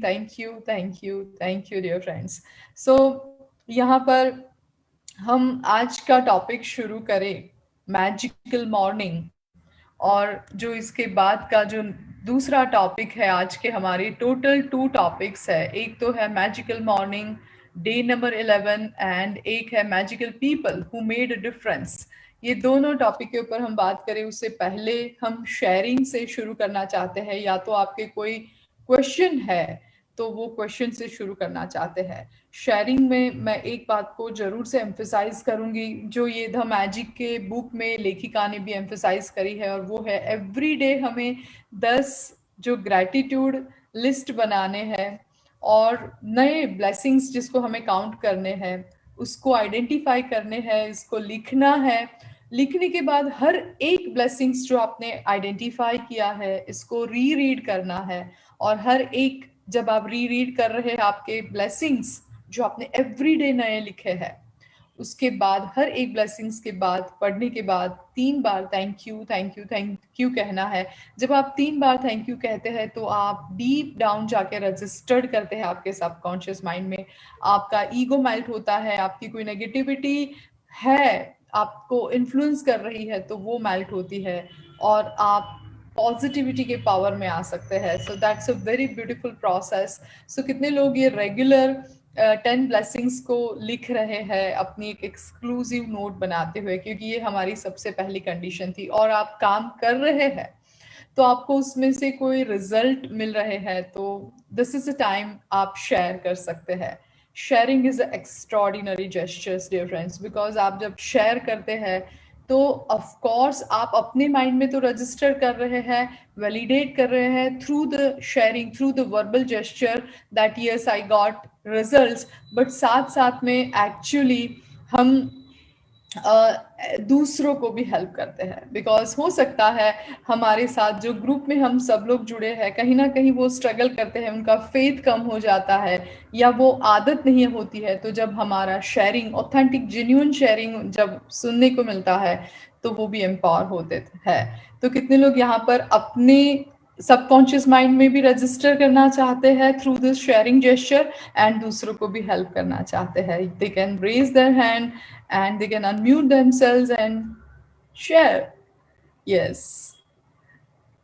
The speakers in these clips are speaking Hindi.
Thank you dear friends. So यहाँ पर हम आज का टॉपिक शुरू करें, मैजिकल मॉर्निंग। और जो इसके बाद का जो दूसरा टॉपिक है, आज के हमारे टोटल 2 टॉपिक्स है। एक तो है magical morning day number 11 and एक है magical people who made a difference. ये दोनों टॉपिक के ऊपर हम बात करें उससे पहले हम शेयरिंग से शुरू करना चाहते हैं। या तो आपके कोई क्वेश्चन है तो वो क्वेश्चन से शुरू करना चाहते हैं। शेयरिंग में मैं एक बात को ज़रूर से एम्फिसाइज करूँगी, जो ये द मैजिक के बुक में लेखिका ने भी एम्फिसाइज करी है, और वो है एवरी डे हमें 10 जो ग्रैटिट्यूड लिस्ट बनाने हैं और नए ब्लेसिंग्स जिसको हमें काउंट करने हैं उसको आइडेंटिफाई करने हैं, इसको लिखना है। लिखने के बाद हर एक ब्लेसिंग्स जो आपने आइडेंटिफाई किया है इसको री रीड करना है। और हर एक जब आप री रीड कर रहे हैं आपके ब्लेसिंग्स जो आपने एवरीडे नए लिखे हैं, उसके बाद हर एक ब्लेसिंग्स के बाद पढ़ने के बाद 3 बार thank you thank you thank you कहना है। जब आप 3 बार थैंक यू कहते हैं तो आप डीप डाउन जाके रजिस्टर्ड करते हैं आपके सबकॉन्शियस माइंड में। आपका ईगो मेल्ट होता है, आपकी कोई नेगेटिविटी है आपको इन्फ्लुएंस कर रही है तो वो मेल्ट होती है और आप पॉजिटिविटी के पावर में आ सकते हैं। So that's a very beautiful process. So कितने लोग ये रेगुलर 10 ब्लेसिंग्स को लिख रहे हैं अपनी एक एक्सक्लूसिव नोट बनाते हुए, क्योंकि ये हमारी सबसे पहली कंडीशन थी। और आप काम कर रहे हैं तो आपको उसमें से कोई रिजल्ट मिल रहे हैं तो दिस इज अ टाइम आप शेयर कर सकते हैं। Sharing is extraordinary gestures dear friends, because आप जब शेयर करते हैं तो ऑफ कोर्स आप अपने माइंड में तो रजिस्टर कर रहे हैं, वैलिडेट कर रहे हैं through the sharing, through the verbal gesture that yes I got results. But साथ साथ में एक्चुअली हम दूसरों को भी हेल्प करते हैं। बिकॉज हो सकता है हमारे साथ जो ग्रुप में हम सब लोग जुड़े हैं कहीं ना कहीं वो स्ट्रगल करते हैं, उनका फेथ कम हो जाता है या वो आदत नहीं होती है। तो जब हमारा शेयरिंग ऑथेंटिक जेन्युइन शेयरिंग जब सुनने को मिलता है तो वो भी एम्पावर होते हैं। तो कितने लोग यहाँ पर अपने सबकॉन्शियस माइंड में भी रजिस्टर करना चाहते हैं through this sharing gesture and दूसरों को भी हेल्प करना चाहते हैं? They can raise their hand and they can unmute themselves and share. Yes,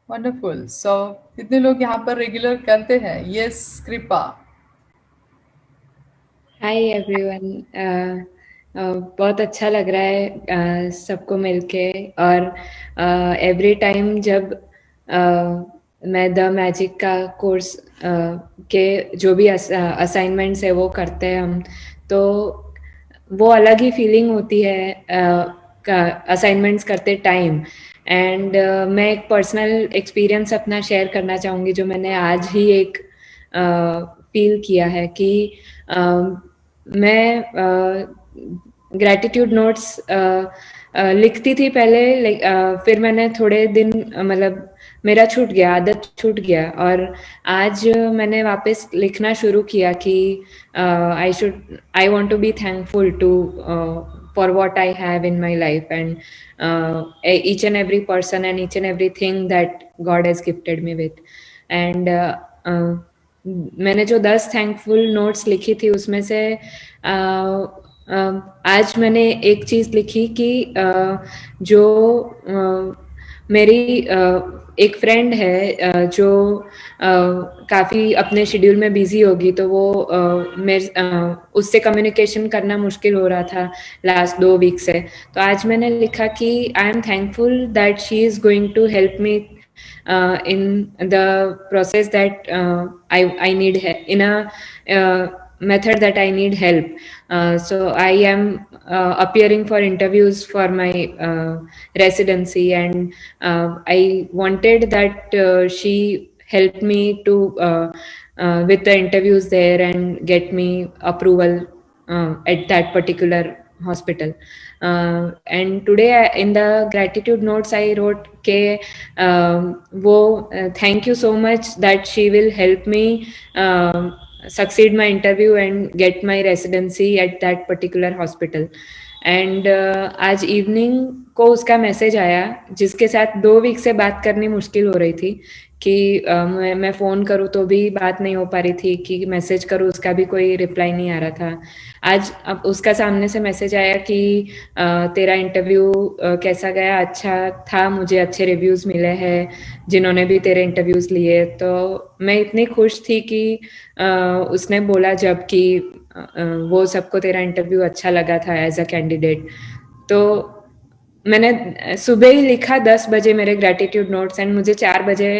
wonderful. So कितने लोग यहाँ पर रेगुलर करते हैं? Yes, कृपा। Hi everyone. बहुत अच्छा लग रहा है सबको मिलके। और एवरी टाइम जब मैं द मैजिक का कोर्स के जो भी असाइनमेंट्स है वो करते हैं हम, तो वो अलग ही फीलिंग होती है असाइनमेंट्स करते टाइम। एंड मैं एक पर्सनल एक्सपीरियंस अपना शेयर करना चाहूँगी जो मैंने आज ही एक फील किया है कि मैं ग्रैटिट्यूड नोट्स लिखती थी पहले, फिर मैंने थोड़े दिन मतलब मेरा छूट गया, आदत छूट गया। और आज मैंने वापस लिखना शुरू किया कि I want to be thankful to for what I have in my life, and each and every person and each and everything that God has gifted me with. And मैंने जो 10 थैंकफुल नोट्स लिखी थी उसमें से आज मैंने एक चीज लिखी कि जो मेरी एक फ्रेंड है जो काफ़ी अपने शेड्यूल में बिजी होगी, तो वो उससे कम्युनिकेशन करना मुश्किल हो रहा था लास्ट 2 वीक से। तो आज मैंने लिखा कि I am thankful that she is going to help me in the process that I need in a method that I need help. So I am appearing for interviews for my residency, and I wanted that she help me to with the interviews there and get me approval at that particular hospital. And today in the gratitude notes I wrote ke wo thank you so much that she will help me succeed my interview and get my residency at that particular hospital. And आज इवनिंग को उसका मैसेज आया, जिसके साथ 2 वीक से बात करनी मुश्किल हो रही थी कि मैं फ़ोन करूँ तो भी बात नहीं हो पा रही थी, कि मैसेज करूँ उसका भी कोई रिप्लाई नहीं आ रहा था। आज अब उसका सामने से मैसेज आया कि तेरा इंटरव्यू कैसा गया? अच्छा था, मुझे अच्छे रिव्यूज़ मिले हैं जिन्होंने भी तेरे इंटरव्यूज़ लिए। तो मैं इतनी खुश थी कि उसने बोला जब कि वो सबको तेरा इंटरव्यू अच्छा लगा था एज अ कैंडिडेट। तो मैंने सुबह ही लिखा 10 बजे मेरे ग्रेटिट्यूड नोट्स, एंड मुझे 4 बजे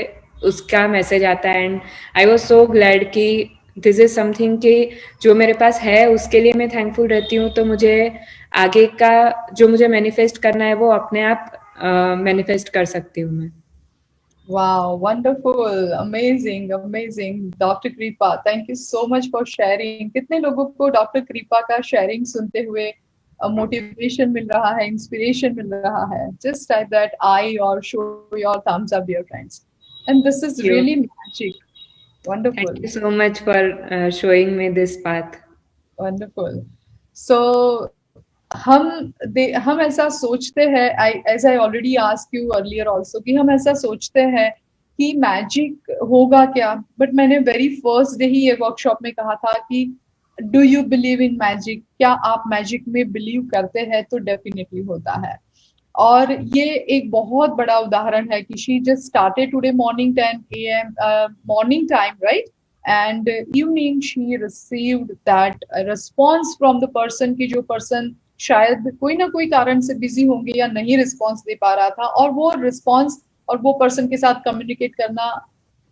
उसका मैसेज आता है। And I was so glad कि दिस इज समथिंग कि जो मेरे पास है उसके लिए मैं थैंकफुल रहती हूँ। तो मुझे आगे का जो मुझे मैनिफेस्ट करना है वो अपने आप मैनिफेस्ट कर सकती हूँ मैं। Wow, wonderful, amazing, amazing. Dr. Kripa, thank you so much for sharing. कितने लोगों को डॉक्टर कृपा का शेयरिंग सुनते हुए मोटिवेशन मिल रहा है, इंस्पिरेशन मिल रहा है? Just type that I or show your thumbs up, dear friends. And this is Thank you. really magic. Thank Wonderful. you so much for showing me this path. Wonderful. So हम ऐसा सोचते हैं, I as I already ask you earlier also, कि हम ऐसा सोचते हैं कि मैजिक होगा क्या, बट मैंने वेरी फर्स्ट डे ही ये वर्कशॉप में कहा था कि do you believe in magic? क्या आप मैजिक में बिलीव करते हैं? तो डेफिनेटली होता है। और ये एक बहुत बड़ा उदाहरण है कि she just started today morning 10 AM morning time, right? And evening she received that response from the person, की जो पर्सन शायद कोई ना कोई कारण से बिजी होंगे या नहीं रिस्पॉन्स दे पा रहा था, और वो रिस्पॉन्स और वो पर्सन के साथ कम्युनिकेट करना,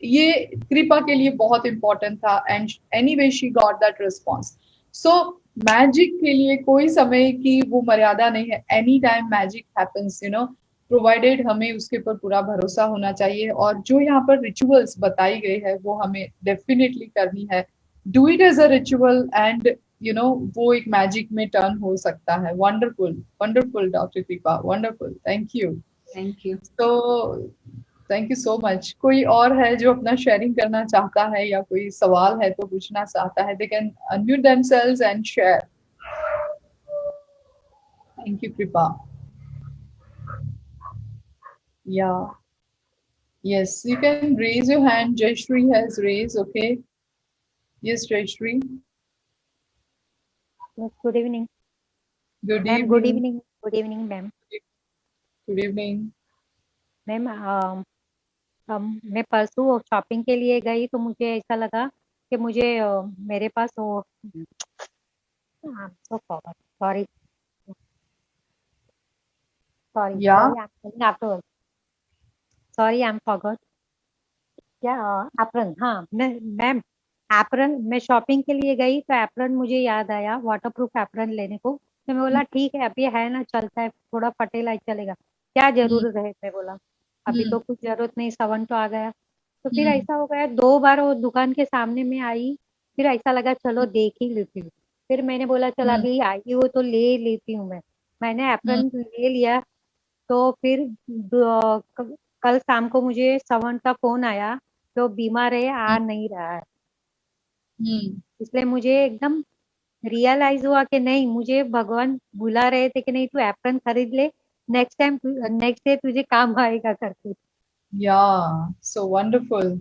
ये कृपा के लिए बहुत इंपॉर्टेंट था। And anyway she got that response. So magic के लिए कोई समय की वो मर्यादा नहीं है, any time magic happens, you know, provided हमें उसके ऊपर पूरा भरोसा होना चाहिए। और जो यहाँ पर रिचुअल्स बताई गई है वो हमें डेफिनेटली करनी है। Do it as a ritual and you know वो एक मैजिक में टर्न हो सकता है। Wonderful, wonderful doctor Kripa, wonderful, thank you. Thank you. तो थैंक यू सो मच। कोई और है जो अपना शेयरिंग करना चाहता है या कोई सवाल है तो पूछना चाहता है? They can unmute themselves and share. Thank you कृपा। या yes, you can raise your hand. Jayashree has raised. Okay, yes, Jayashree. Yes, good evening. Good Ma'am, good evening. evening. Good evening, ma'am. Good evening. Ma'am मैं परसों शॉपिंग के लिए गई तो मुझे ऐसा लगा कि मुझे मेरे पास वो sorry sorry Yeah. Sorry I am forgot क्या एप्रन। हाँ मैम एप्रन, मैं शॉपिंग के लिए गई तो एप्रन मुझे याद आया, वाटरप्रूफ एप्रन लेने को। तो मैं बोला ठीक है अभी है ना, चलता है, थोड़ा फटेला ही चलेगा, क्या जरूरत है। मैं बोला अभी तो कुछ जरूरत नहीं, सावन तो आ गया। तो फिर ऐसा हो गया 2 बार वो दुकान के सामने में आई, फिर ऐसा लगा चलो देख ही लेती हूँ। फिर मैंने बोला चल अभी आई हो तो ले लेती हूँ। मैंने एप्रन ले लिया। तो फिर कल शाम को मुझे सावन का फोन आया, जो बीमार है, आ नहीं रहा है। इसलिए मुझे एकदम रियलाइज हुआ कि नहीं, मुझे भगवान बुला रहे थे कि नहीं तू एप्रन खरीद ले, नेक्स्ट टाइम नेक्स्ट डे तुझे काम आएगा करके। Yeah, so wonderful.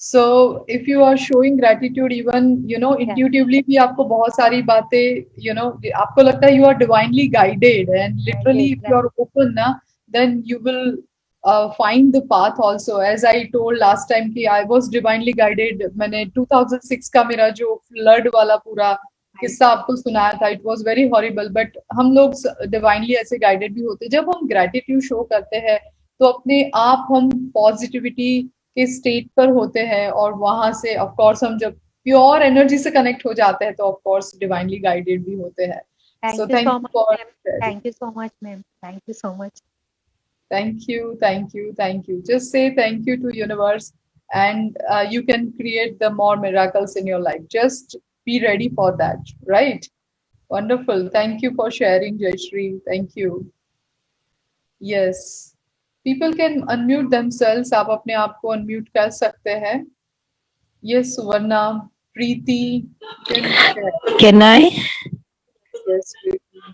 So if you are showing gratitude, even you know intuitively भी आपको बहुत सारी बातें, you know, आपको लगता है you are divinely guided, and literally if you are open ना, then you will find the path also. As I told last time कि I was divinely guided, मैंने 2006 का मेरा जो फ्लड वाला पूरा किस्सा आपको सुनाया था, it was very horrible, but हम लोग डिवाइनली ऐसे गाइडेड भी होते। जब हम ग्रेटिट्यूड शो करते हैं तो अपने आप हम पॉजिटिविटी के स्टेट पर होते हैं, और वहां से ऑफ कोर्स हम जब प्योर एनर्जी से कनेक्ट हो जाते हैं तो ऑफ कोर्स डिवाइनली गाइडेड भी होते हैं। सो thank you for, thank you so much ma'am, thank you so much. thank you, thank you, thank you. Just say thank you to universe, and you can create the more miracles in your life. Just be ready for that, right? Wonderful. Thank you for sharing, Jayashree. Thank you. Yes, people can unmute themselves. आप अपने आप को unmute कर सकते हैं। Yes, Suvarna, Preeti, can share. Can I? Yes, Preeti.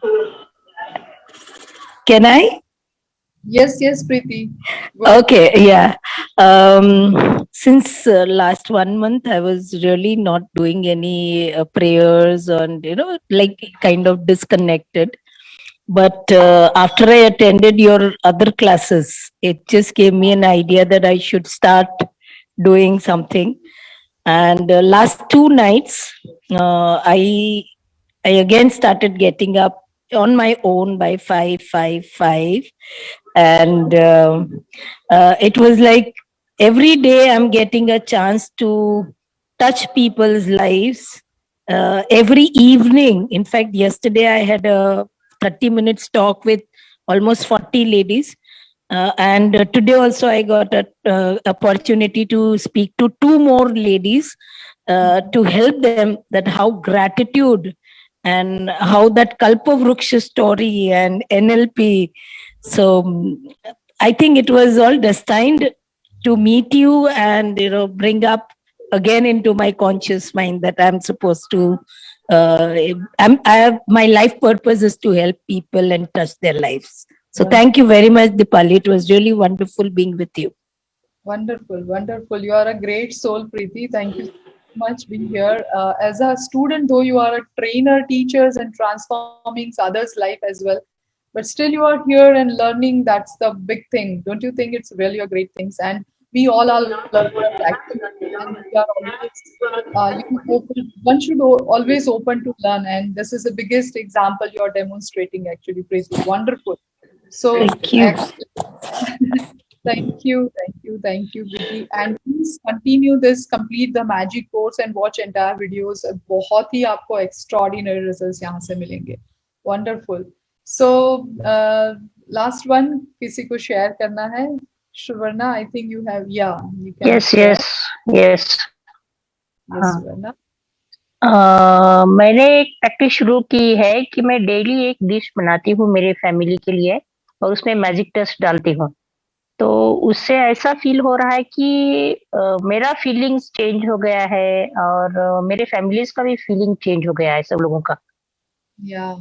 Can I? Yes, Preeti. Go ahead. Okay, yeah. Since last 1 month, I was really not doing any prayers and, like kind of disconnected. But after I attended your other classes, it just gave me an idea that I should start doing something. And last 2 nights, I again started getting up on my own by 5, 5, 5, and it was like every day I'm getting a chance to touch people's lives. Every evening, in fact, yesterday I had a 30 minutes talk with almost 40 ladies. And today also I got an opportunity to speak to 2 more ladies to help them that how gratitude and how that Kalpavruksha story and NLP. So I think it was all destined to meet you and bring up again into my conscious mind that I'm supposed to. My life purpose is to help people and touch their lives. So thank you very much, Dipali. It was really wonderful being with you. Wonderful, wonderful. You are a great soul, Preeti. Thank you so much being here. As a student, though you are a trainer, teachers, and transforming others' life as well. But still, you are here and learning. That's the big thing. Don't you think it's really a great thing? And we all are learners, actually. And we are always, one should always open to learn. And this is the biggest example you are demonstrating, actually, Preeti. Wonderful. So, Thank you. Thank you, Preeti. And please continue this, complete the magic course and watch entire videos. बहुत ही आपको extraordinary results यहाँ से मिलेंगे. Wonderful. So last one किसी को share करना है? Suvarna, I think you have. Yeah, you can. Yes. Yes, Suvarna. मैंने एक प्रैक्टिस शुरू की है कि मैं डेली एक डिश बनाती हूँ मेरे फैमिली के लिए और उसमें मैजिक डस्ट डालती हूँ. तो उससे ऐसा फील हो रहा है कि मेरा फीलिंग्स चेंज हो गया है और मेरे फैमिलीज का भी फीलिंग चेंज हो गया है सब लोगों का.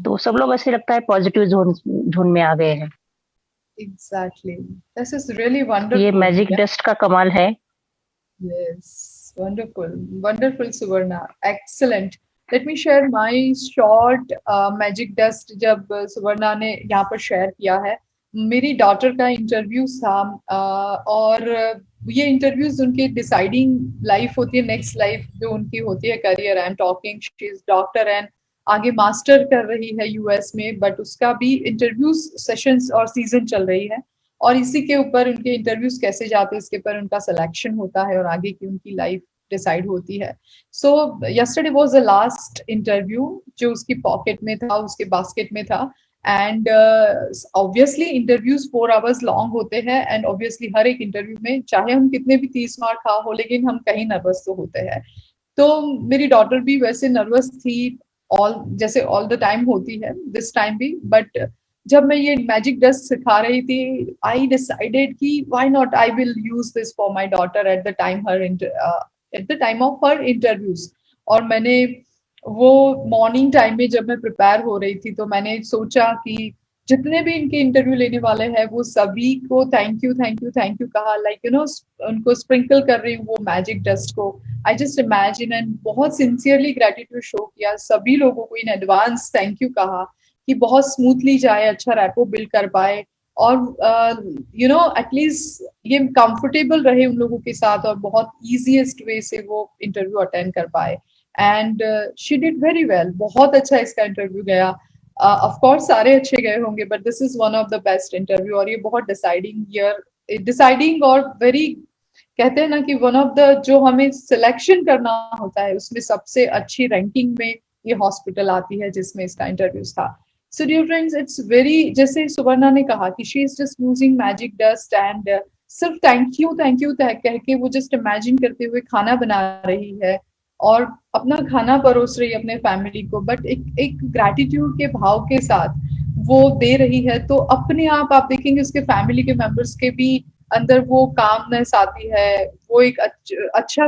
तो सब लोग ऐसे लगता है पॉजिटिव जोन में आ गए हैं. Exactly. This is really wonderful. ये मैजिक डस्ट का कमाल है. Yes, wonderful, wonderful, Suvarna. Excellent. Let me share my short magic dust. जब सुवर्णा ने यहाँ पर शेयर किया है, मेरी डॉटर का इंटरव्यू था और ये इंटरव्यूज उनकी डिसाइडिंग लाइफ होती है, नेक्स्ट लाइफ जो उनकी होती है, career. I am talking, she is doctor and आगे मास्टर कर रही है यूएस में, बट उसका भी इंटरव्यू सेशंस और सीजन चल रही है और इसी के ऊपर उनके इंटरव्यूज कैसे जाते हैं इसके ऊपर उनका सिलेक्शन होता है और आगे की उनकी लाइफ डिसाइड होती है. सो yesterday was the last interview जो उसकी पॉकेट में था, उसके बास्केट में था. And obviously interviews 4 hours long होते हैं एंड ऑब्वियसली हर एक इंटरव्यू में चाहे हम कितने भी 30 मार्क खा हो लेकिन हम कहीं नर्वस तो होते हैं. तो मेरी डॉटर भी वैसे नर्वस थी जैसे ऑल द टाइम होती है, दिस टाइम भी. बट जब मैं ये मैजिक डस्ट सिखा रही थी, आई डिसाइडेड कि why not I will use this for my daughter at the time of her interviews. और मैंने वो मॉर्निंग टाइम में जब मैं प्रिपेयर हो रही थी तो मैंने सोचा कि जितने भी इनके इंटरव्यू लेने वाले हैं वो सभी को थैंक यू कहा, लाइक उनको स्प्रिंकल कर रही हूँ वो मैजिक डस्ट को. आई जस्ट इमेजिन एंड बहुत सिंसियरली ग्रेटिट्यूड शो किया, सभी लोगों को इन एडवांस थैंक यू कहा कि बहुत स्मूथली जाए, अच्छा रैपो बिल्ड कर पाए और एटलीस्ट ये कंफर्टेबल रहे उन लोगों के साथ और बहुत ईजीएस्ट वे से वो इंटरव्यू अटेंड कर पाए. And she did very well. बहुत अच्छा इसका इंटरव्यू गया. ऑफ कोर्स सारे अच्छे गए होंगे but this is one of the best interview और ये बहुत डिसाइडिंग और वेरी कहते हैं ना कि वन ऑफ द जो हमें सिलेक्शन करना होता है उसमें सबसे अच्छी रैंकिंग में ये हॉस्पिटल आती है जिसमें इसका इंटरव्यू था. So dear friends, it's very, जैसे सुवर्णा ने कहा कि she is just using magic dust and सिर्फ थैंक यू कह के वो जस्ट इमेजिन करते हुए खाना बना रही है और अपना खाना परोस रही है अपने फैमिली को, बट एक ग्रैटिट्यूड के भाव के साथ वो दे रही है. तो अपने आप देखेंगे उसके फैमिली के मेंबर्स के भी अंदर वो कामनेस आती है, वो एक अच्छा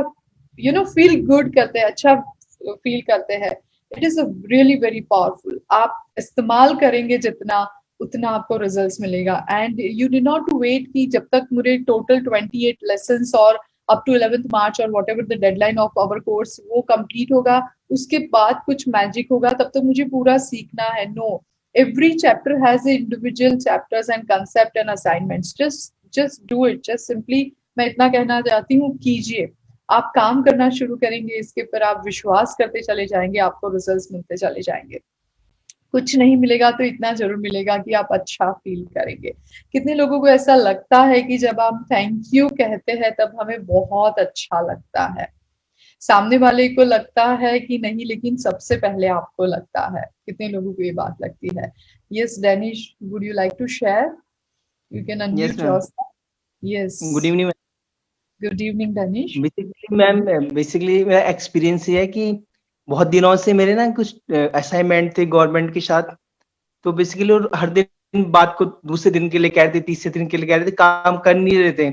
फील गुड करते हैं, अच्छा फील करते हैं. It is a really very powerful. आप इस्तेमाल करेंगे जितना उतना आपको रिजल्ट्स मिलेगा। And you did not to wait कि जब तक मुझे टोटल 28 लेसन्स और अप टू 11th मार्च और whatever the deadline of our course वो कंप्लीट होगा, उसके बाद कुछ मैजिक होगा, तब तक मुझे पूरा सीखना है। No, every chapter has the individual chapters and concept and assignments. Just do it. Just simply मैं इतना कहना चाहती हूँ, कीजिए। आप काम करना शुरू करेंगे इसके ऊपर, आप विश्वास करते चले जाएंगे, आपको रिजल्ट्स मिलते चले जाएंगे। कुछ नहीं मिलेगा तो इतना जरूर मिलेगा कि आप अच्छा फील करेंगे। कितने लोगों को ऐसा लगता है कि जब आप थैंक यू कहते हैं तब हमें बहुत अच्छा लगता है, सामने वाले को लगता है कि नहीं, लेकिन सबसे पहले आपको लगता है। कितने लोगों को ये बात लगती है? Yes Danish, would you like to share? You can unmute yourself. Yes, good evening. Good evening Danish. Basically ma'am, basically मेरा एक्सपीरियंस ये है कि बहुत दिनों से मेरे ना कुछ असाइनमेंट थे गवर्नमेंट के साथ, तो बेसिकली हर दिन बात को दूसरे दिन के लिए कह रहे थे, तीसरे दिन के लिए कह रहे थे, काम कर नहीं रहे थे।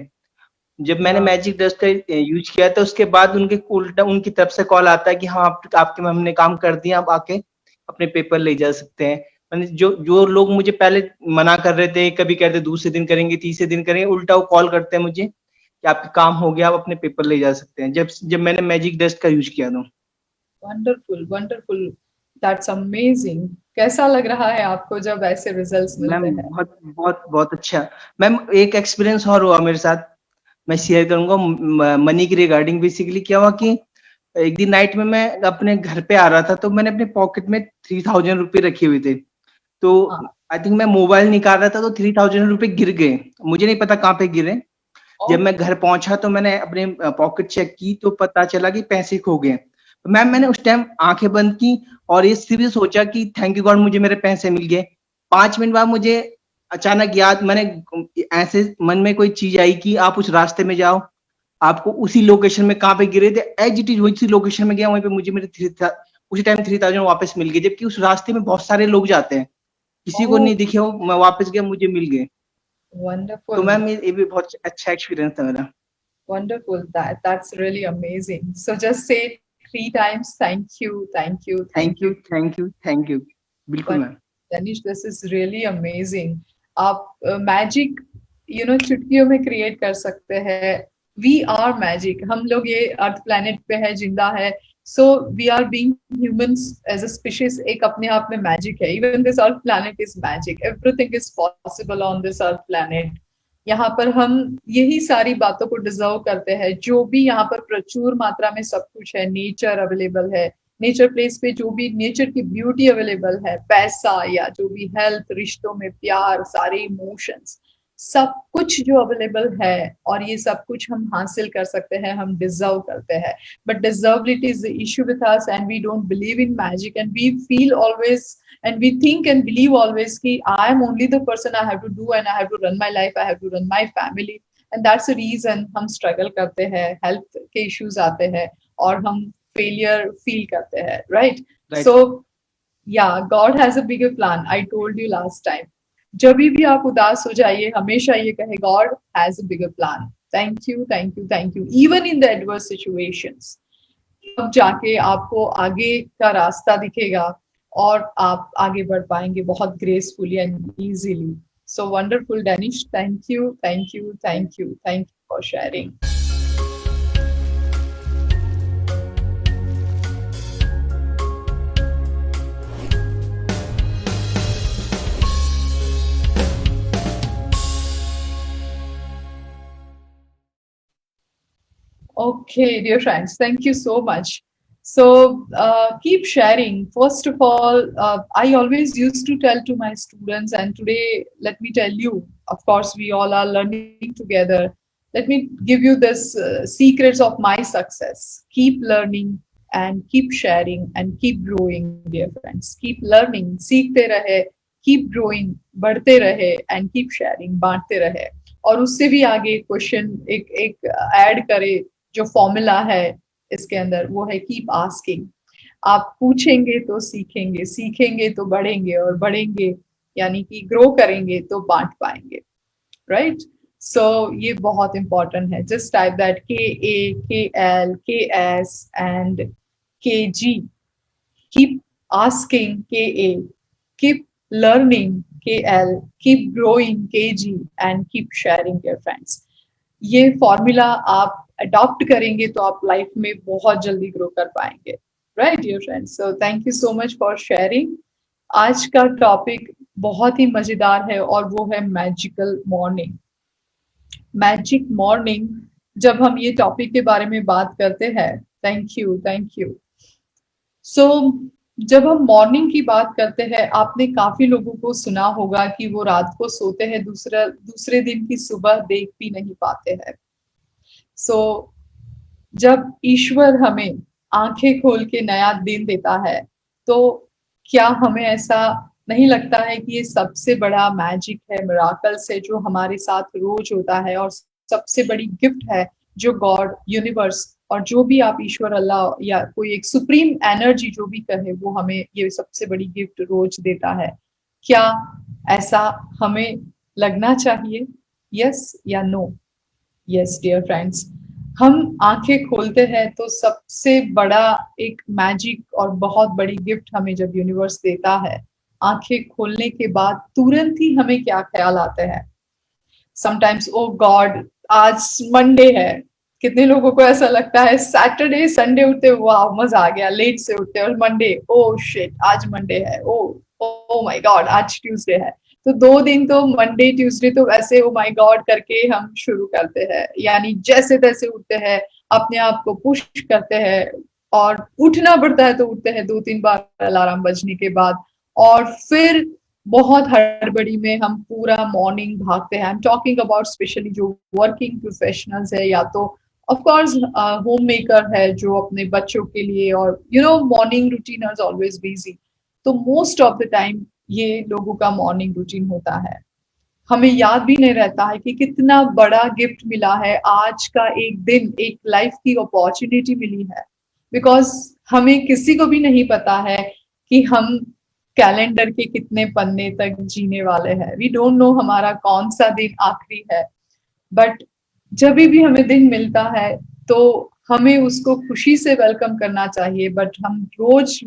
जब मैंने मैजिक डस्ट का यूज किया था उसके बाद उनके उल्टा उनकी तरफ से कॉल आता है कि हाँ आपके में हमने काम कर दिया, आप आके अपने पेपर ले जा सकते हैं। मैंने जो लोग मुझे पहले मना कर रहे थे, कभी कहते दूसरे दिन करेंगे, तीसरे दिन करेंगे, उल्टा वो कॉल करते हैं मुझे कि आपका काम हो गया, आप अपने पेपर ले जा सकते हैं, जब मैंने मैजिक डस्ट का यूज किया था। Wonderful, wonderful, that's amazing. कैसा लग रहा है आपको जब ऐसे रिजल्ट्स मिलते हैं? बहुत बहुत बहुत अच्छा मैम। एक एक्सपीरियंस और हुआ मेरे साथ, मैं शेयर करूंगा मनी की रिगार्डिंग। बेसिकली क्या हुआ कि एक दिन नाइट में मैं अपने घर पे आ रहा था, तो मैंने अपने पॉकेट में 3000 रुपए रखे हुए थे। तो आई थिंक मैं मोबाइल निकाल रहा था तो 3000 रुपए गिर गए, मुझे नहीं पता कहाँ पे गिरे। जब मैं घर पहुंचा तो मैंने अपने पॉकेट चेक की तो पता चला कि पैसे खो गए। तो मैम मैंने उस टाइम आंखें बंद की और ये सिर्फ सोचा कि थैंक यू गॉड मुझे मेरे पैसे मिल गए। 5 मिनट बाद मुझे अचानक याद, मैंने ऐसे मन में कोई चीज आई कि आप उस रास्ते में जाओ, आपको उसी लोकेशन में कहाँ पे गिरे थे एज इट इज वही लोकेशन में गया, वहीं पे मुझे मेरे उसी टाइम 3000 वापस मिल गए। जबकि उस रास्ते में बहुत सारे लोग जाते हैं, किसी को नहीं दिखे हो, मैं वापस गया, मुझे मिल गए। Wonderful. तो मैम ये भी बहुत अच्छा एक्सपीरियंस था मेरा। Wonderful. That's really amazing. So just say 3 times thank you, thank you, thank you, thank you, thank you. बिल्कुल ma'am. Danish, this is really amazing. आप मैजिक चुटकियों में क्रिएट कर सकते हैं। We are magic. हम लोग ये अर्थ प्लैनेट पे है, जिंदा है। So we are being humans as a species एक अपने आप में मैजिक है। Even this earth planet is magic. Everything is possible on this earth planet. यहाँ पर हम यही सारी बातों को डिजर्व करते हैं। जो भी यहाँ पर प्रचुर मात्रा में सब कुछ है, नेचर अवेलेबल है, नेचर प्लेस पे जो भी नेचर की ब्यूटी अवेलेबल है, पैसा या जो भी हेल्थ, रिश्तों में प्यार, सारे इमोशंस, सब कुछ जो अवेलेबल है, और ये सब कुछ हम हासिल कर सकते हैं, हम डिजर्व करते हैं। But deservability is the issue with us and we don't believe in magic and we feel always and we think and believe always कि I am only the person I have to do and I have to run my life, I have to run my family, and that's the reason हम struggle करते हैं, health के issues आते हैं और हम failure feel करते हैं, right? So yeah, God has a bigger plan. I told you last time. जब भी आप उदास हो जाइए, हमेशा ये कहे God has a bigger plan. Thank you, thank you, thank you. Even in the adverse situations, अब जाके आपको आगे का रास्ता दिखेगा और आप आगे बढ़ पाएंगे बहुत gracefully and easily. So wonderful Danish, thank you, thank you, thank you, thank you for sharing. Okay, dear friends, thank you so much. So keep sharing. First of all, I always used to tell to my students, and today let me tell you, of course we all are learning together. Let me give you this secrets of my success. Keep learning and keep sharing and keep growing, dear friends. Keep learning, सीखते रहे, keep growing, बढ़ते रहे, and keep sharing, बांटते रहे। और उससे भी आगे क्वेश्चन एक ऐड करे, जो फॉर्मूला है इसके अंदर, वो है कीप आस्किंग। आप पूछेंगे तो सीखेंगे, सीखेंगे तो बढ़ेंगे, और बढ़ेंगे यानी कि ग्रो करेंगे तो बांट पाएंगे, राइट? सो ये बहुत इंपॉर्टेंट है। Just type that KA, KL, KS and KG. Keep asking KA, keep learning, KL, keep growing, KG, and keep sharing, dear friends. ये फॉर्मूला आप अडॉप्ट करेंगे तो आप लाइफ में बहुत जल्दी ग्रो कर पाएंगे, right dear friends? So thank you so much for sharing. आज का टॉपिक बहुत ही मजेदार है और वो है मैजिकल मॉर्निंग। मैजिक मॉर्निंग, जब हम ये टॉपिक के बारे में बात करते हैं, थैंक यू। सो जब हम मॉर्निंग की बात करते हैं, आपने काफी लोगों को सुना होगा कि वो रात को सोते हैं, दूसरे दिन की सुबह देख भी नहीं पाते हैं। सो जब ईश्वर हमें आंखें खोल के नया दिन देता है, तो क्या हमें ऐसा नहीं लगता है कि ये सबसे बड़ा मैजिक है, मिराकल्स है जो हमारे साथ रोज होता है, और सबसे बड़ी गिफ्ट है जो गॉड, यूनिवर्स, और जो भी आप ईश्वर, अल्लाह या कोई एक सुप्रीम एनर्जी जो भी कहे, वो हमें ये सबसे बड़ी गिफ्ट रोज देता है। क्या ऐसा हमें लगना चाहिए? यस या नो? यस डियर फ्रेंड्स, हम आंखें खोलते हैं तो सबसे बड़ा एक मैजिक और बहुत बड़ी गिफ्ट हमें जब यूनिवर्स देता है, आंखें खोलने के बाद तुरंत ही हमें क्या ख्याल आते हैं? समटाइम्स, ओ गॉड, आज मंडे है। कितने लोगों को ऐसा लगता है सैटरडे संडे उठते वाह मजा आ गया, लेट से उठते, और मंडे ओ शिट आज मंडे है, ओ माय गॉड आज ट्यूसडे है। तो 2 दिन तो मंडे ट्यूसडे तो वैसे ओ माय गॉड करके हम शुरू करते हैं, यानी जैसे तैसे उठते हैं, अपने आप को पुश करते हैं, और उठना पड़ता है तो उठते हैं 2-3 बार अलार्म बजने के बाद, और फिर बहुत हड़बड़ी में हम पूरा मॉर्निंग भागते हैं। I am talking about specially जो वर्किंग प्रोफेशनल्स है, या तो ऑफ कोर्स होम मेकर है जो अपने बच्चों के लिए, और morning routine is always busy. तो मोस्ट ऑफ द टाइम ये लोगों का मॉर्निंग रूटीन होता है। हमें याद भी नहीं रहता है कि कितना बड़ा गिफ्ट मिला है, आज का एक दिन, एक लाइफ की अपॉर्चुनिटी मिली है। बिकॉज हमें किसी को भी नहीं पता है कि हम कैलेंडर के कितने पन्ने तक जीने वाले हैं। वी डोंट नो हमारा कौन सा दिन आखिरी है, बट जब भी हमें दिन मिलता है तो हमें उसको खुशी से वेलकम करना चाहिए। बट हम रोज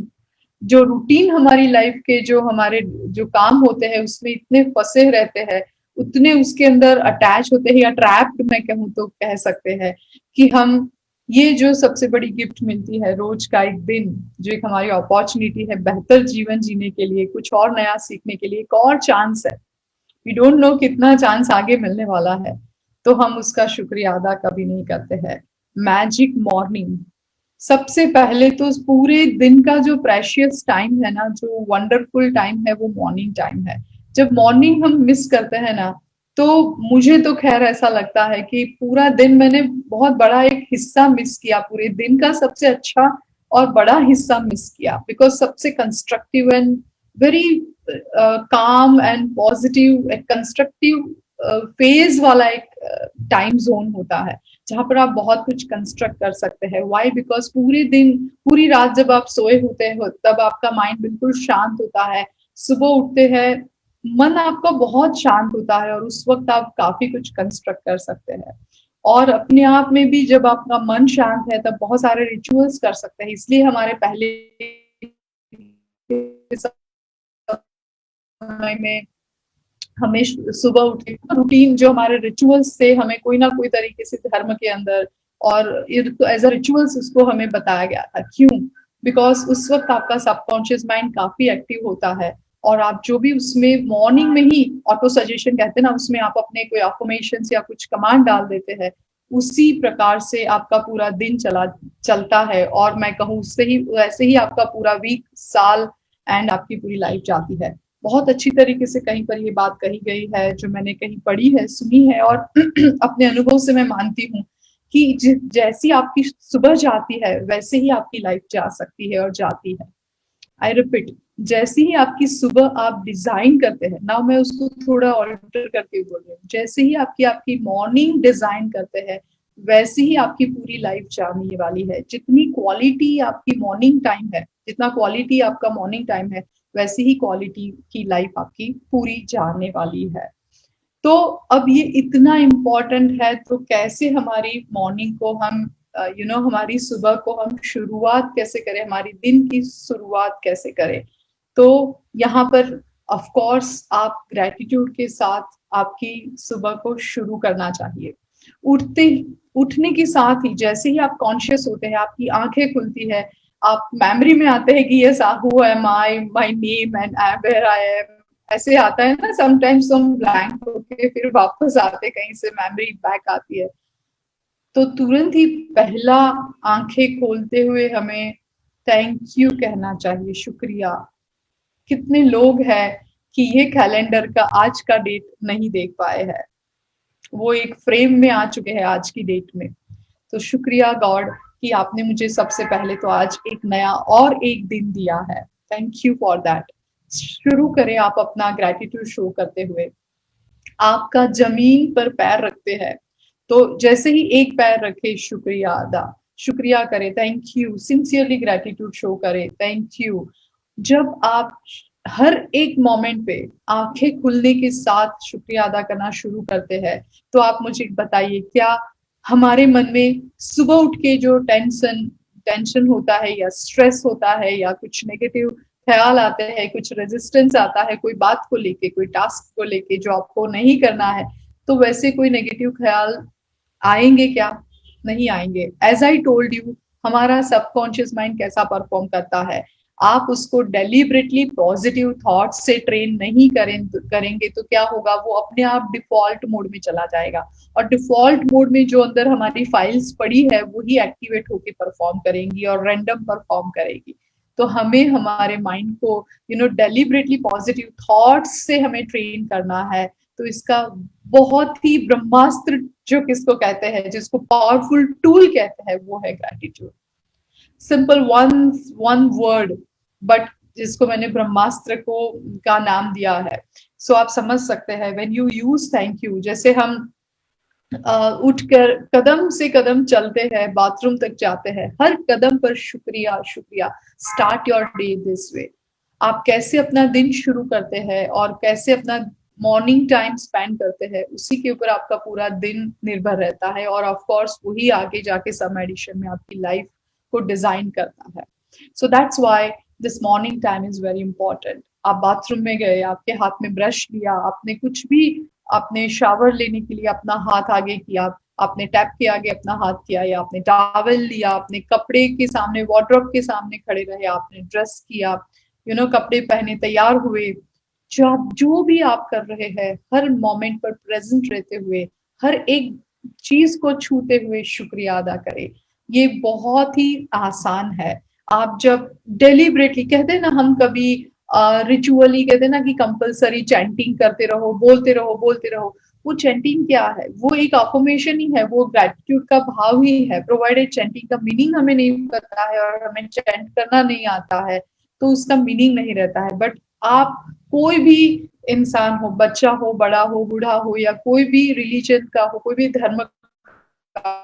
जो रूटीन हमारी लाइफ के जो हमारे जो काम होते हैं उसमें इतने फंसे रहते हैं, उतने उसके अंदर अटैच होते हैं, या ट्रैप्ड मैं कहूँ तो कह सकते हैं, कि हम ये जो सबसे बड़ी गिफ्ट मिलती है रोज का एक दिन, जो एक हमारी अपॉर्चुनिटी है बेहतर जीवन जीने के लिए, कुछ और नया सीखने के लिए, एक और चांस है। वी डोंट नो कितना चांस आगे मिलने वाला है, तो हम उसका शुक्रिया अदा कभी नहीं करते हैं। मैजिक मॉर्निंग, सबसे पहले तो पूरे दिन का जो प्रेशियस टाइम है ना, जो वंडरफुल टाइम है, वो मॉर्निंग टाइम है। जब मॉर्निंग हम मिस करते हैं ना, तो मुझे तो खैर ऐसा लगता है कि पूरा दिन मैंने बहुत बड़ा एक हिस्सा मिस किया, पूरे दिन का सबसे अच्छा और बड़ा हिस्सा मिस किया। बिकॉज सबसे constructive and very calm and positive constructive phase वाला एक टाइम जोन होता है, जहां पर आप बहुत कुछ कंस्ट्रक्ट कर सकते हैं। वाई? बिकॉज पूरे दिन, पूरी रात जब आप सोए होते हैं, तब आपका माइंड बिल्कुल शांत होता है। सुबह उठते हैं, मन आपका बहुत शांत होता है, और उस वक्त आप काफी कुछ कंस्ट्रक्ट कर सकते हैं। और अपने आप में भी जब आपका मन शांत है, तब बहुत सारे रिचुअल्स कर सकते हैं। इसलिए हमारे पहले समय में हमें सुबह उठे रूटीन, जो हमारे रिचुअल्स थे, हमें कोई ना कोई तरीके से धर्म के अंदर और एज अ रिचुअल्स उसको हमें बताया गया था। क्यों? बिकॉज उस वक्त आपका सबकॉन्शियस माइंड काफी एक्टिव होता है, और आप जो भी उसमें मॉर्निंग में ही ऑटो सजेशन कहते हैं ना, उसमें आप अपने कोई अफर्मेशंस या कुछ कमांड डाल देते हैं, उसी प्रकार से आपका पूरा दिन चलता है। और मैं कहूँ उससे ही वैसे ही आपका पूरा वीक, साल एंड आपकी पूरी लाइफ जाती है। बहुत अच्छी तरीके से कहीं पर ये बात कही गई है, जो मैंने कहीं पढ़ी है, सुनी है, और अपने अनुभव से मैं मानती हूँ कि जैसी आपकी सुबह जाती है, वैसे ही आपकी लाइफ जा सकती है और जाती है। आई रिपीट, जैसे ही आपकी सुबह आप डिजाइन करते हैं ना, मैं उसको थोड़ा ऑल्टर करके बोल रही हूँ, जैसे ही आपकी मॉर्निंग डिजाइन करते हैं, वैसे ही आपकी पूरी लाइफ जाने वाली है। जितनी क्वालिटी आपकी मॉर्निंग टाइम है, जितना क्वालिटी आपका मॉर्निंग टाइम है, वैसी ही क्वालिटी की लाइफ आपकी पूरी जाने वाली है। तो अब ये इतना इम्पोर्टेंट है, तो कैसे हमारी मॉर्निंग को हम हमारी सुबह को हम शुरुआत कैसे करें, हमारी दिन की शुरुआत कैसे करें? तो यहाँ पर ऑफ कोर्स आप ग्रेटिट्यूड के साथ आपकी सुबह को शुरू करना चाहिए। उठने के साथ ही जैसे ही आप कॉन्शियस होते हैं, आपकी आंखें खुलती है, आप मेमोरी में आते हैं कि yes who am I, my name and where I am, ऐसे आता है ना समटाइम्स, हम ब्लैंक होके फिर वापस आते, कहीं से मेमोरी बैक आती है, तो तुरंत ही पहला आंखें खोलते हुए हमें थैंक यू कहना चाहिए, शुक्रिया। कितने लोग हैं कि ये कैलेंडर का आज का डेट नहीं देख पाए हैं, वो एक फ्रेम में आ चुके हैं आज की डेट में। तो शुक्रिया गॉड कि आपने मुझे सबसे पहले तो आज एक नया और एक दिन दिया है, थैंक यू फॉर दैट। शुरू करें आप अपना ग्रेटिट्यूड शो करते हुए। आपका जमीन पर पैर रखते हैं तो जैसे ही एक पैर रखे, शुक्रिया अदा, शुक्रिया करें, thank you, sincerely gratitude show करें, थैंक यू। जब आप हर एक मोमेंट पे आंखें खुलने के साथ शुक्रिया अदा करना शुरू करते हैं, तो आप मुझे बताइए, क्या हमारे मन में सुबह उठ के जो टेंशन होता है या स्ट्रेस होता है या कुछ नेगेटिव ख्याल आते हैं, कुछ रेजिस्टेंस आता है कोई बात को लेके, कोई टास्क को लेके जो आपको नहीं करना है, तो वैसे कोई नेगेटिव ख्याल आएंगे क्या? नहीं आएंगे। एज आई टोल्ड यू, हमारा सबकॉन्शियस माइंड कैसा परफॉर्म करता है, आप उसको डेलिबरेटली पॉजिटिव थॉट्स से ट्रेन नहीं करेंगे तो क्या होगा, वो अपने आप डिफॉल्ट मोड में चला जाएगा, और डिफॉल्ट मोड में जो अंदर हमारी फाइल्स पड़ी है वही एक्टिवेट होके परफॉर्म करेंगी और रैंडम परफॉर्म करेगी। तो हमें हमारे माइंड को डेलिबरेटली पॉजिटिव थॉट्स से हमें ट्रेन करना है। तो इसका बहुत ही ब्रह्मास्त्र जो किसको कहते हैं, जिसको पावरफुल टूल कहते हैं, वो है gratitude. Simple one word, but जिसको मैंने ब्रह्मास्त्र का नाम दिया है। सो आप समझ सकते हैं, when you use thank you, जैसे हम उठकर कदम से कदम चलते हैं, बाथरूम तक जाते हैं, हर कदम पर शुक्रिया शुक्रिया। Start your day this way. आप कैसे अपना दिन शुरू करते हैं और कैसे अपना मॉर्निंग टाइम स्पेंड करते हैं, उसी के ऊपर आपका पूरा दिन निर्भर रहता है, और ऑफ कोर्स वही आगे जाके सम एडिशन में आपकी लाइफ को डिजाइन करता है। So that's why this morning time is very important. आप बाथरूम में गए, आपके हाथ में ब्रश लिया, आपने कुछ भी, आपने शावर लेने के लिए अपना हाथ आगे किया, आपने टैप के आगे अपना हाथ किया, या आपने टॉवल लिया, आपने कपड़े के सामने, वार्डरोब के सामने खड़े रहे, आपने ड्रेस किया, कपड़े पहने, तैयार हुए, जो भी आप कर रहे हैं, हर मोमेंट पर प्रेजेंट रहते हुए, हर एक चीज को छूते हुए शुक्रिया अदा करें। ये बहुत ही आसान है। आप जब डेलिबरेटली कहते हैं ना, हम कभी रिचुअली कहते हैं ना कि कंपलसरी चैंटिंग करते रहो, बोलते रहो बोलते रहो, वो चैंटिंग क्या है? वो एक अफर्मेशन ही है, वो ग्रेटिट्यूड का भाव ही है। प्रोवाइडेड चैंटिंग का मीनिंग हमें नहीं पता है और हमें चैंट करना नहीं आता है, तो उसका मीनिंग नहीं रहता है। बट आप कोई भी इंसान हो, बच्चा हो, बड़ा हो, बूढ़ा हो, या कोई भी रिलीजन का हो, कोई भी धर्म का,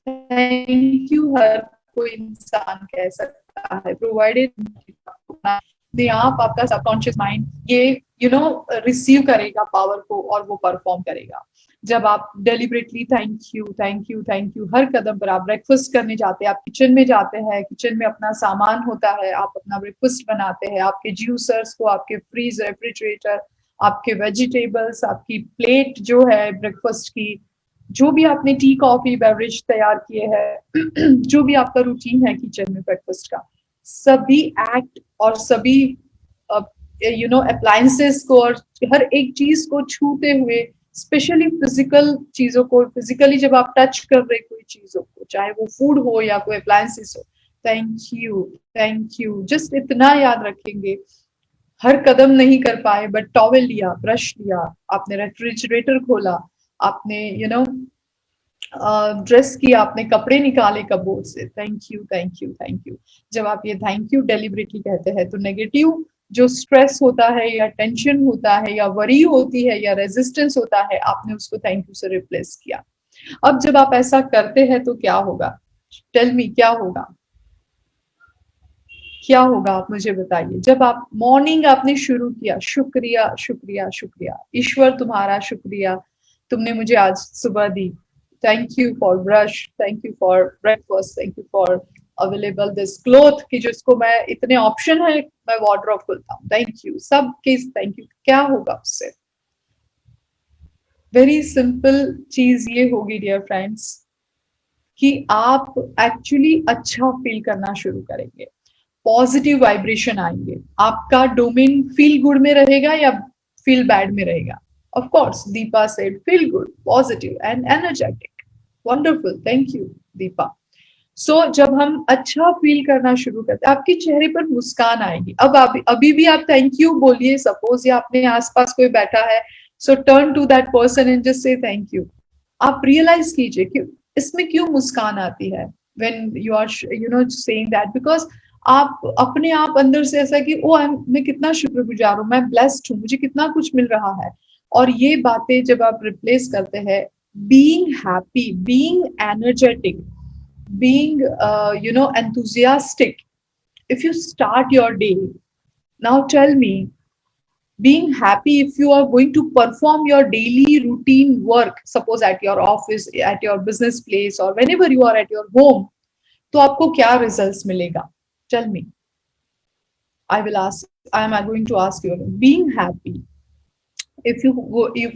थैंक यू हर कोई इंसान कह सकता है, प्रोवाइडेड आप आपका सबकॉन्शियस माइंड ये रिसीव करेगा पावर को, और वो परफॉर्म करेगा। जब आप deliberately thank you thank you thank you, हर कदम पर आप ब्रेकफास्ट करने जाते हैं, आप किचन में जाते हैं, किचन में अपना सामान होता है, आप अपना ब्रेकफास्ट बनाते हैं, आपके जूसर्स को, आपके फ्रीज, रेफ्रिजरेटर, आपके वेजिटेबल्स, आपकी प्लेट जो है ब्रेकफास्ट की, जो भी आपने टी कॉफी बेवरेज तैयार किए हैं, जो भी आपका रूटीन है किचन में ब्रेकफास्ट का, सभी एक्ट और सभी अप्लायंसेस को और हर एक चीज को छूते हुए, स्पेशली फिजिकल चीजों को, फिजिकली जब आप टच कर रहे कोई चीजों को, चाहे वो फूड हो या कोई अप्लायंसेस हो, थैंक यू, जस्ट इतना याद रखेंगे। हर कदम नहीं कर पाए, बट टॉवेल लिया, ब्रश लिया, आपने रेफ्रिजरेटर खोला, आपने ड्रेस किया, आपने कपड़े निकाले कबोर्ड से, thank you thank you thank you. जब आप ये थैंक यू डेलिबरेटली कहते हैं, तो नेगेटिव जो स्ट्रेस होता है या टेंशन होता है या वरी होती है या रेजिस्टेंस होता है, आपने उसको थैंक यू से रिप्लेस किया। अब जब आप ऐसा करते हैं तो क्या होगा? टेल मी, क्या होगा? क्या होगा आप मुझे बताइए। जब आप मॉर्निंग आपने शुरू किया, शुक्रिया शुक्रिया शुक्रिया, ईश्वर तुम्हारा शुक्रिया, तुमने मुझे आज सुबह दी, thank you for brush, thank you for breakfast, thank you for available this cloth कि जिसको मैं इतने ऑप्शन है, मैं वार्डरोब खोलता हूँ, थैंक यू, सब केस थैंक यू, क्या होगा उससे? वेरी सिंपल चीज ये होगी डियर फ्रेंड्स कि आप एक्चुअली अच्छा फील करना शुरू करेंगे, पॉजिटिव वाइब्रेशन आएंगे, आपका डोमेन फील गुड में रहेगा या फील बैड में रहेगा? Of course Deepa said feel good, positive and energetic, wonderful, thank you Deepa. So जब हम अच्छा फील करना शुरू करते हैं, आपके चेहरे पर मुस्कान आएगी। अब आप अभी भी आप थैंक यू बोलिए, सपोज या अपने आसपास कोई बैठा है, so turn to that person and just say thank you. आप रियलाइज कीजिए कि इसमें क्यों मुस्कान आती है when you are saying that, because आप अपने आप अंदर से ऐसा कि ओ मैं कितना शुक्रगुजार हूँ, मैं ब्लेस्ड हूँ, मुझे कितना कुछ मिल रहा है। और ये बातें जब आप रिप्लेस करते हैं, being happy, being energetic, being enthusiastic, if you start your day, now tell me, being happy, if you are going to perform your daily routine work, suppose at your office, at your business place, or whenever you are at your home, तो आपको क्या results मिलेगा? Tell me. I am going to ask you, being happy, if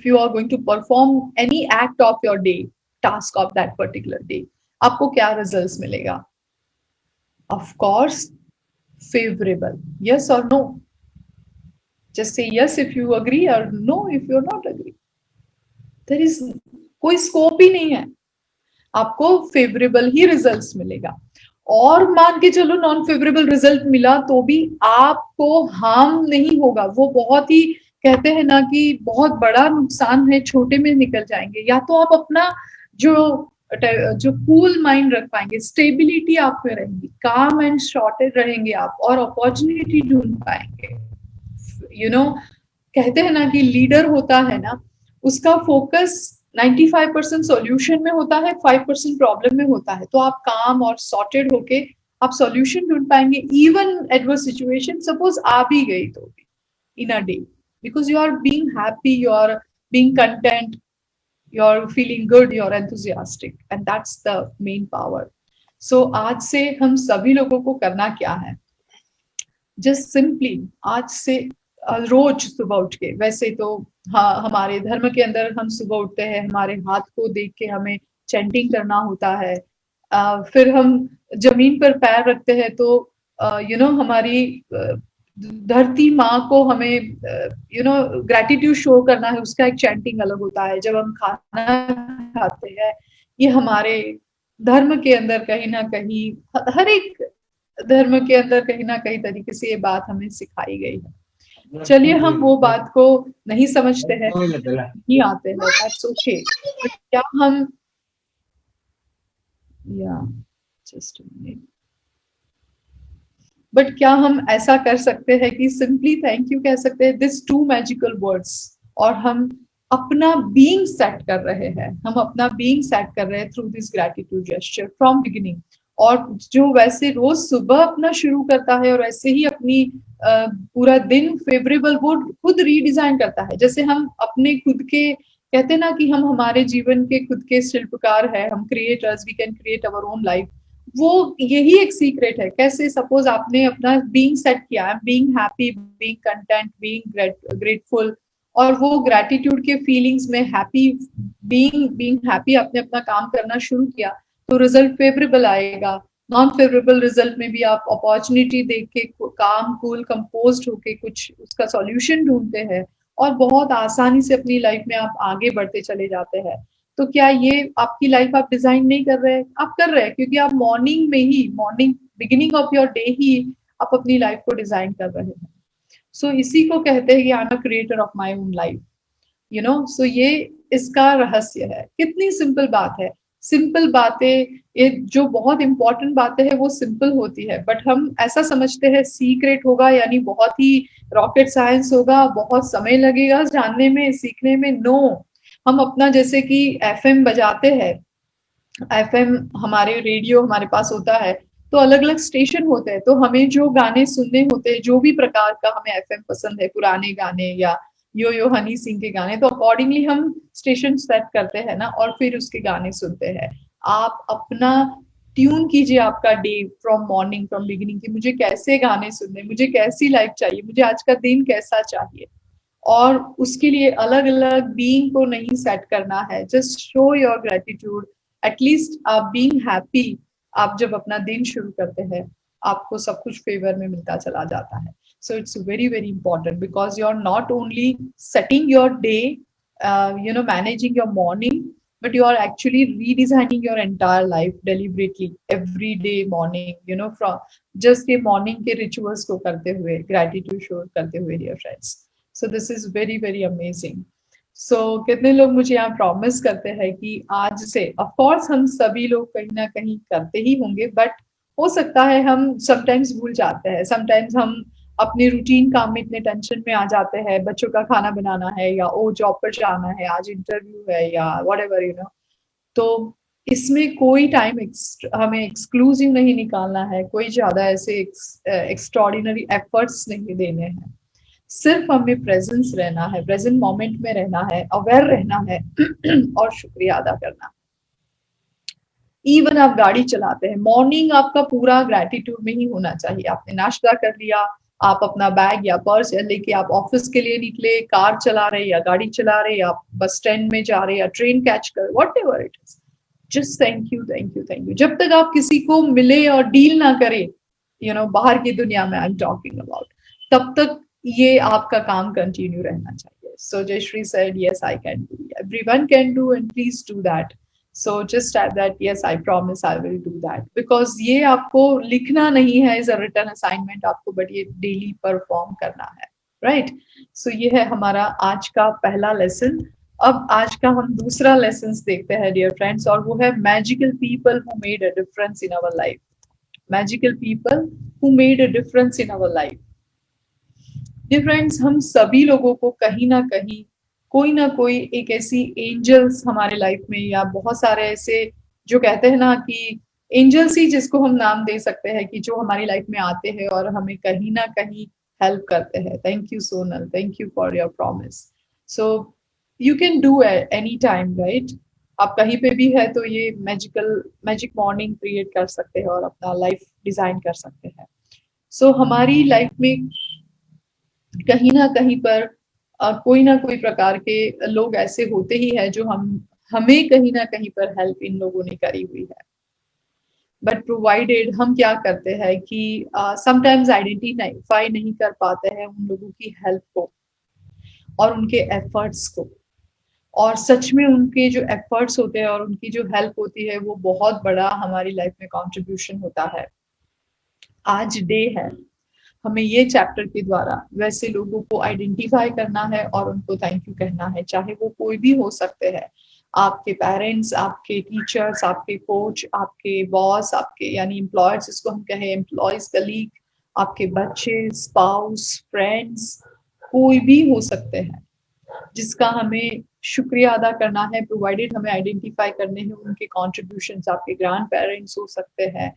you are going to perform any act of your day, task of that particular day, आपको क्या रिजल्ट्स मिलेगा? ऑफ कोर्स फेवरेबल, यस और no? Just say yes if you agree और no if you not agree. There is कोई स्कोप ही नहीं है, आपको फेवरेबल ही रिजल्ट्स मिलेगा। और मान के चलो नॉन फेवरेबल रिजल्ट मिला तो भी आपको हार्म नहीं होगा, वो बहुत ही कहते हैं ना कि बहुत बड़ा नुकसान है, छोटे में निकल जाएंगे। या तो आप अपना जो कूल माइंड रख पाएंगे, स्टेबिलिटी आप में रहेगी, काम एंड सॉर्टेड रहेंगे आप, और अपॉर्चुनिटी ढूंढ पाएंगे। कहते हैं ना कि लीडर होता है ना, उसका फोकस 95% सॉल्यूशन में होता है, 5% प्रॉब्लम में होता है। तो आप काम और सॉर्टेड होके आप सॉल्यूशन ढूंढ पाएंगे, इवन एडवर्स सिचुएशन सपोज आ भी गई तो भी in a day, because you are being happy, you are being content, you're feeling good, you're enthusiastic, and that's the main power. So आज से हम सभी लोगों को करना क्या है? Just simply आज से रोज सुबह उठ के, वैसे तो हाँ हमारे धर्म के अंदर हम सुबह उठते हैं, हमारे हाथ को देख के हमें चैंटिंग करना होता है, फिर हम जमीन पर पैर रखते हैं तो हमारी धरती माँ को हमें ग्रेटिट्यूड शो करना है, उसका एक चैंटिंग अलग होता है। जब हम खाना खाते हैं, ये हमारे धर्म के अंदर कहीं ना कहीं, हर एक धर्म के अंदर कहीं ना कहीं तरीके से ये बात हमें सिखाई गई है। चलिए हम वो बात को नहीं समझते हैं, नहीं आते हैं, दैट्स ओके। क्या हम जस्ट बट क्या हम ऐसा कर सकते हैं कि सिंपली थैंक यू कह सकते हैं, दिस टू मैजिकल वर्ड्स, और हम अपना बीइंग सेट कर रहे हैं, हम अपना बीइंग सेट कर रहे हैं through this gratitude gesture from beginning. और जो वैसे रोज सुबह अपना शुरू करता है और ऐसे ही अपनी पूरा दिन फेवरेबल, वो खुद रीडिजाइन करता है। जैसे हम अपने खुद के कहते हैं ना कि हम हमारे जीवन के खुद के शिल्पकार है, हम creators, we can create our own life. वो यही एक सीक्रेट है। कैसे? सपोज आपने अपना बीइंग सेट किया है, being happy, being content, being grateful, और वो ग्रैटिट्यूड के फीलिंग्स में हैप्पी, बीइंग हैप्पी, आपने अपना काम करना शुरू किया तो रिजल्ट फेवरेबल आएगा। नॉन फेवरेबल रिजल्ट में भी आप अपॉर्चुनिटी देख के काम कूल कंपोज्ड होके कुछ उसका सॉल्यूशन ढूंढते हैं और बहुत आसानी से अपनी लाइफ में आप आगे बढ़ते चले जाते हैं। तो क्या ये आपकी लाइफ आप डिजाइन नहीं कर रहे हैं? आप कर रहे हैं, क्योंकि आप morning beginning of your day ही आप अपनी लाइफ को डिजाइन कर रहे हैं। सो इसी को कहते हैं कि I am a creator of my own life, so ये इसका रहस्य है। कितनी सिंपल बात है। सिंपल बातें, ये जो बहुत इंपॉर्टेंट बातें हैं वो सिंपल होती है, बट हम ऐसा समझते हैं सीक्रेट होगा यानी बहुत ही रॉकेट साइंस होगा, बहुत समय लगेगा जानने में, सीखने में। नो, हम अपना जैसे कि एफएम बजाते हैं, एफएम हमारे रेडियो हमारे पास होता है, तो अलग अलग स्टेशन होते हैं, तो हमें जो गाने सुनने होते हैं, जो भी प्रकार का हमें एफएम पसंद है, पुराने गाने या यो हनी सिंह के गाने, तो अकॉर्डिंगली हम स्टेशन सेट करते हैं ना, और फिर उसके गाने सुनते हैं। आप अपना ट्यून कीजिए आपका day from morning, from beginning, कि मुझे कैसे गाने सुनने, मुझे कैसी लाइफ चाहिए, मुझे आज का दिन कैसा चाहिए। और उसके लिए अलग अलग बीइंग को नहीं सेट करना है, just show your gratitude. At least आप बीइंग हैप्पी, आप जब अपना दिन शुरू करते हैं आपको सब कुछ फेवर में मिलता चला जाता है। So it's very very important, because you are not only setting your day, managing your morning, but you are actually redesigning your entire life deliberately every day morning, from just ये morning के rituals को करते हुए, gratitude show करते हुए, dear friends. So this is very very amazing. So कितने लोग मुझे यहाँ प्रॉमिस करते हैं कि आज से, ऑफ कोर्स हम सभी लोग कहीं ना कहीं करते ही होंगे, बट हो सकता है हम समटाइम्स भूल जाते हैं, समटाइम्स हम अपने रूटीन काम में इतने टेंशन में आ जाते हैं, बच्चों का खाना बनाना है, या ओ जॉब पर जाना है, आज इंटरव्यू है, या व्हाटएवर। तो इसमें कोई टाइम हमें एक्सक्लूसिव नहीं निकालना है, कोई ज्यादा ऐसे एक्स्ट्रॉर्डिनरी एफर्ट्स नहीं देने हैं, सिर्फ हमें प्रेजेंस रहना है, प्रेजेंट मोमेंट में रहना है, अवेयर रहना है और शुक्रिया अदा करना है। इवन आप गाड़ी चलाते हैं, मॉर्निंग आपका पूरा ग्रेटिट्यूड में ही होना चाहिए। आपने नाश्ता कर लिया, आप अपना बैग या पर्स लेके आप ऑफिस के लिए निकले, कार चला रहे या गाड़ी चला रहे, या बस स्टैंड में जा रहे या ट्रेन कैच कर, whatever it is, just thank you thank you thank you. जब तक आप किसी को मिले और डील ना करें, बाहर की दुनिया में आई एम टॉकिंग अबाउट, तब तक ये आपका काम कंटिन्यू रहना चाहिए। So Jayshree said yes I can do, everyone can do, and please do that. So just add that, yes, I promise I will do that, because ये आपको लिखना नहीं है as a written assignment आपको, but ये daily perform करना है, right? So ये है हमारा आज का पहला lesson। अब आज का हम दूसरा lessons देखते हैं dear friends, और वो है magical people who made a difference in our life. Magical people who made a difference in our life. Dear friends, हम सभी लोगों को कहीं ना कहीं कोई ना कोई एक ऐसी एंजल्स हमारे लाइफ में, या बहुत सारे ऐसे जो कहते हैं ना कि एंजल्स ही जिसको हम नाम दे सकते हैं, कि जो हमारी लाइफ में आते हैं और हमें कहीं ना कहीं हेल्प करते हैं। Thank you Sonal, thank you for your promise. So you can do any time, right? आप कहीं पे भी है तो ये मैजिक मॉर्निंग क्रिएट कर सकते हैं और अपना लाइफ डिजाइन कर सकते हैं। सो हमारी लाइफ में कहीं ना कहीं पर कोई ना कोई प्रकार के लोग ऐसे होते ही है जो हमें कहीं ना कहीं पर हेल्प इन लोगों ने करी हुई है। बट प्रोवाइडेड हम क्या करते हैं कि समटाइम्स आइडेंटिफाई नहीं कर पाते हैं उन लोगों की हेल्प को और उनके एफर्ट्स को, और सच में उनके जो एफर्ट्स होते हैं और उनकी जो हेल्प होती है वो बहुत बड़ा हमारी लाइफ में कंट्रीब्यूशन होता है। आज डे है, हमें ये चैप्टर के द्वारा वैसे लोगों को आइडेंटिफाई करना है और उनको थैंक यू कहना है, चाहे वो कोई भी हो सकते हैं, आपके पेरेंट्स, आपके टीचर्स, आपके कोच, आपके बॉस, आपके यानी एम्प्लॉयर्स, इसको हम कहें एम्प्लॉयज, कलीग, आपके बच्चे, स्पाउस, फ्रेंड्स, कोई भी हो सकते हैं जिसका हमें शुक्रिया अदा करना है, प्रोवाइडेड हमें आइडेंटिफाई करने हैं उनके कॉन्ट्रीब्यूशंस। आपके ग्रैंड पेरेंट्स हो सकते हैं,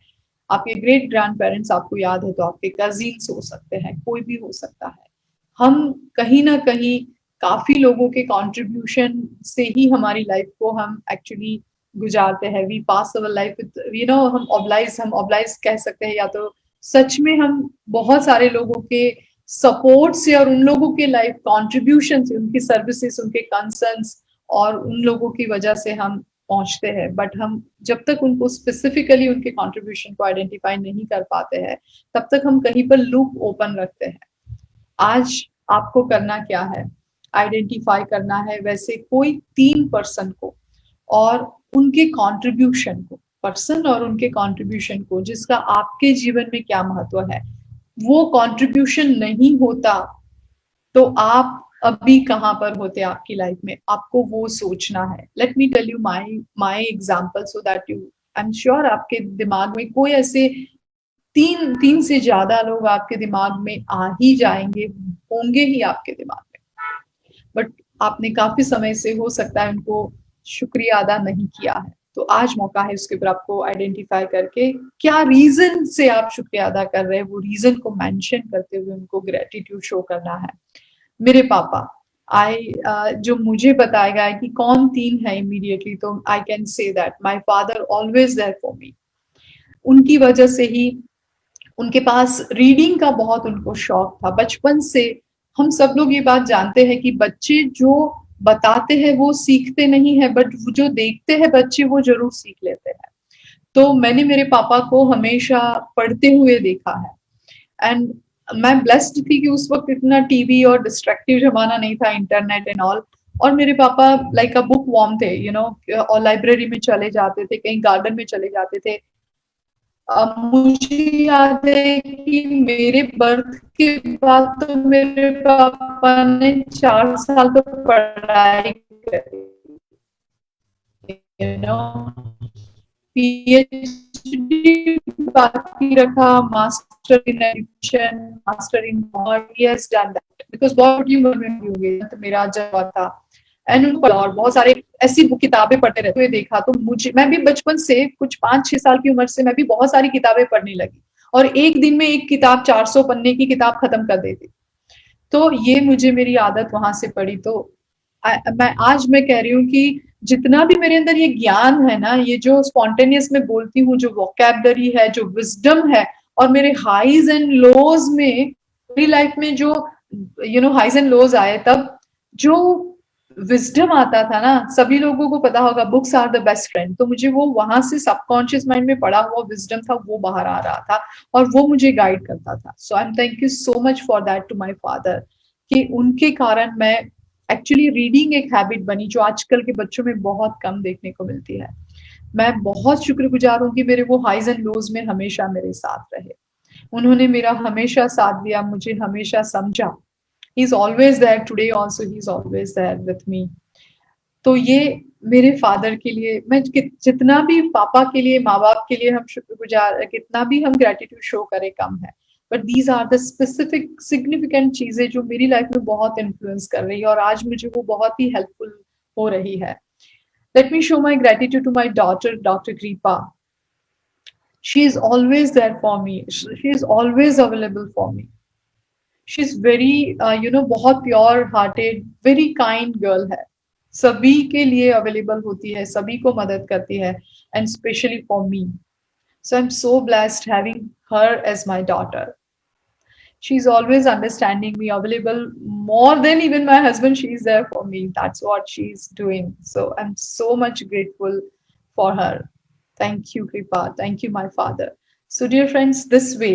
आपके ग्रेट ग्रैंड पेरेंट्स आपको याद है तो आपके कजिन्स हो सकते हैं, कोई भी हो सकता है। हम कहीं ना कहीं काफी लोगों के कंट्रीब्यूशन से ही हमारी लाइफ को हम एक्चुअली गुजारते हैं। We pass our life with हम ऑब्लाइज कह सकते हैं, या तो सच में हम बहुत सारे लोगों के सपोर्ट से और उन लोगों के लाइफ कंट्रीब्यूशन से, उनकी सर्विसेज, उनके कंसर्न्स और उन लोगों की वजह से हम पहुंचते हैं। बट हम जब तक उनको स्पेसिफिकली उनके कंट्रीब्यूशन को आइडेंटिफाई नहीं कर पाते हैं तब तक हम कहीं पर लूप ओपन रखते हैं। आज आपको करना क्या है? आइडेंटिफाई करना है वैसे कोई 3 पर्सन को और उनके कंट्रीब्यूशन को, पर्सन और उनके कंट्रीब्यूशन को, जिसका आपके जीवन में क्या महत्व है। वो कंट्रीब्यूशन नहीं होता तो आप अभी कहाँ पर होते आपकी लाइफ में, आपको वो सोचना है। Let me tell you my example so that you, I am sure आपके दिमाग में कोई ऐसे तीन से ज्यादा लोग आपके दिमाग में आ ही जाएंगे, होंगे ही आपके दिमाग में, बट आपने काफी समय से हो सकता है उनको शुक्रिया अदा नहीं किया है। तो आज मौका है उसके ऊपर आपको आइडेंटिफाई करके क्या रीजन से आप शुक्रिया अदा कर रहे हैं, वो रीजन को मेंशन करते हुए उनको ग्रेटिट्यूड शो करना है। मेरे पापा, जो मुझे बताया गया है कि कौन 3 है इमीडिएटली, तो I can say that my father always there for me. उनकी वजह से ही उनके पास रीडिंग का बहुत उनको शौक था बचपन से। हम सब लोग ये बात जानते हैं कि बच्चे जो बताते हैं वो सीखते नहीं है, बट जो देखते हैं बच्चे वो जरूर सीख लेते हैं। तो मैंने मेरे पापा को हमेशा पढ़ते हुए देखा है, एंड मैं ब्लेस्ड थी कि उस वक्त इतना टीवी और डिस्ट्रैक्टिव जमाना नहीं था, इंटरनेट एंड ऑल। और मेरे पापा लाइक अ बुक वॉर्म थे, यू नो, और लाइब्रेरी में चले जाते थे, कहीं गार्डन में चले जाते थे। मुझे याद है कि मेरे बर्थ के बाद तो मेरे पापा ने 4 साल तो पढ़ाई करी, यू नो, PhD बाकी रखा, master in education, master in commerce, he has done that because बहुत ही उम्र में होगी तो मेरा जब था। एंड उनको और बहुत सारे ऐसी किताबें पढ़ते रहते हुए देखा। तो मुझे, मैं भी बचपन से कुछ 5-6 साल की उम्र से मैं भी बहुत सारी किताबें पढ़ने लगी, और एक दिन में एक किताब 400 पन्ने की किताब खत्म कर देती। तो ये मुझे मेरी आदत वहां से पड़ी। तो मैं कह रही हूँ कि जितना भी मेरे अंदर ये ज्ञान है ना, ये जो स्पॉन्टेनियस में बोलती हूँ, जो वोकैबलरी है, जो विजडम है, और मेरे हाईज एंड लोज में, मेरी लाइफ में जो you know highs and lows आए, तब जो विजडम आता था ना, सभी लोगों को पता होगा books are the best friend. तो मुझे वो वहां से सबकॉन्शियस माइंड में पड़ा हुआ विजडम था, वो बाहर आ रहा था और वो मुझे गाइड करता था। So I am thank you so much for that to my father, कि उनके कारण मैं एक्चुअली रीडिंग एक हैबिट बनी, जो आजकल के बच्चों में बहुत कम देखने को मिलती है। मैं बहुत शुक्रगुजार हूँ कि मेरे वो हाईज एंड लोज में हमेशा मेरे साथ रहे। उन्होंने मेरा हमेशा साथ दिया, मुझे हमेशा समझा। He is always there, today also he is always there with me. तो ये मेरे फादर के लिए, मैं जितना भी पापा के लिए, माँ बाप के लिए हम शुक्रगुजार, कितना भी हम ग्रेटिट्यूड शो करें कम है, but these are the specific significant चीजें जो मेरी लाइफ में बहुत इन्फ्लुएंस कर रही है, और आज मुझे वो बहुत ही हेल्पफुल हो रही है। Let me show my gratitude to my daughter, doctor Kripa. She is always there for me, she is always available for me. She is very you know, बहुत pure hearted, very kind girl है, सभी के लिए अवेलेबल होती है, सभी को मदद करती है, and specially for me. So I am so blessed having her as my daughter. She's always understanding me, available more than even my husband. She's there for me. That's what she's doing. So I'm so much grateful for her. Thank you, Kripa. Thank you, my father. So dear friends, this way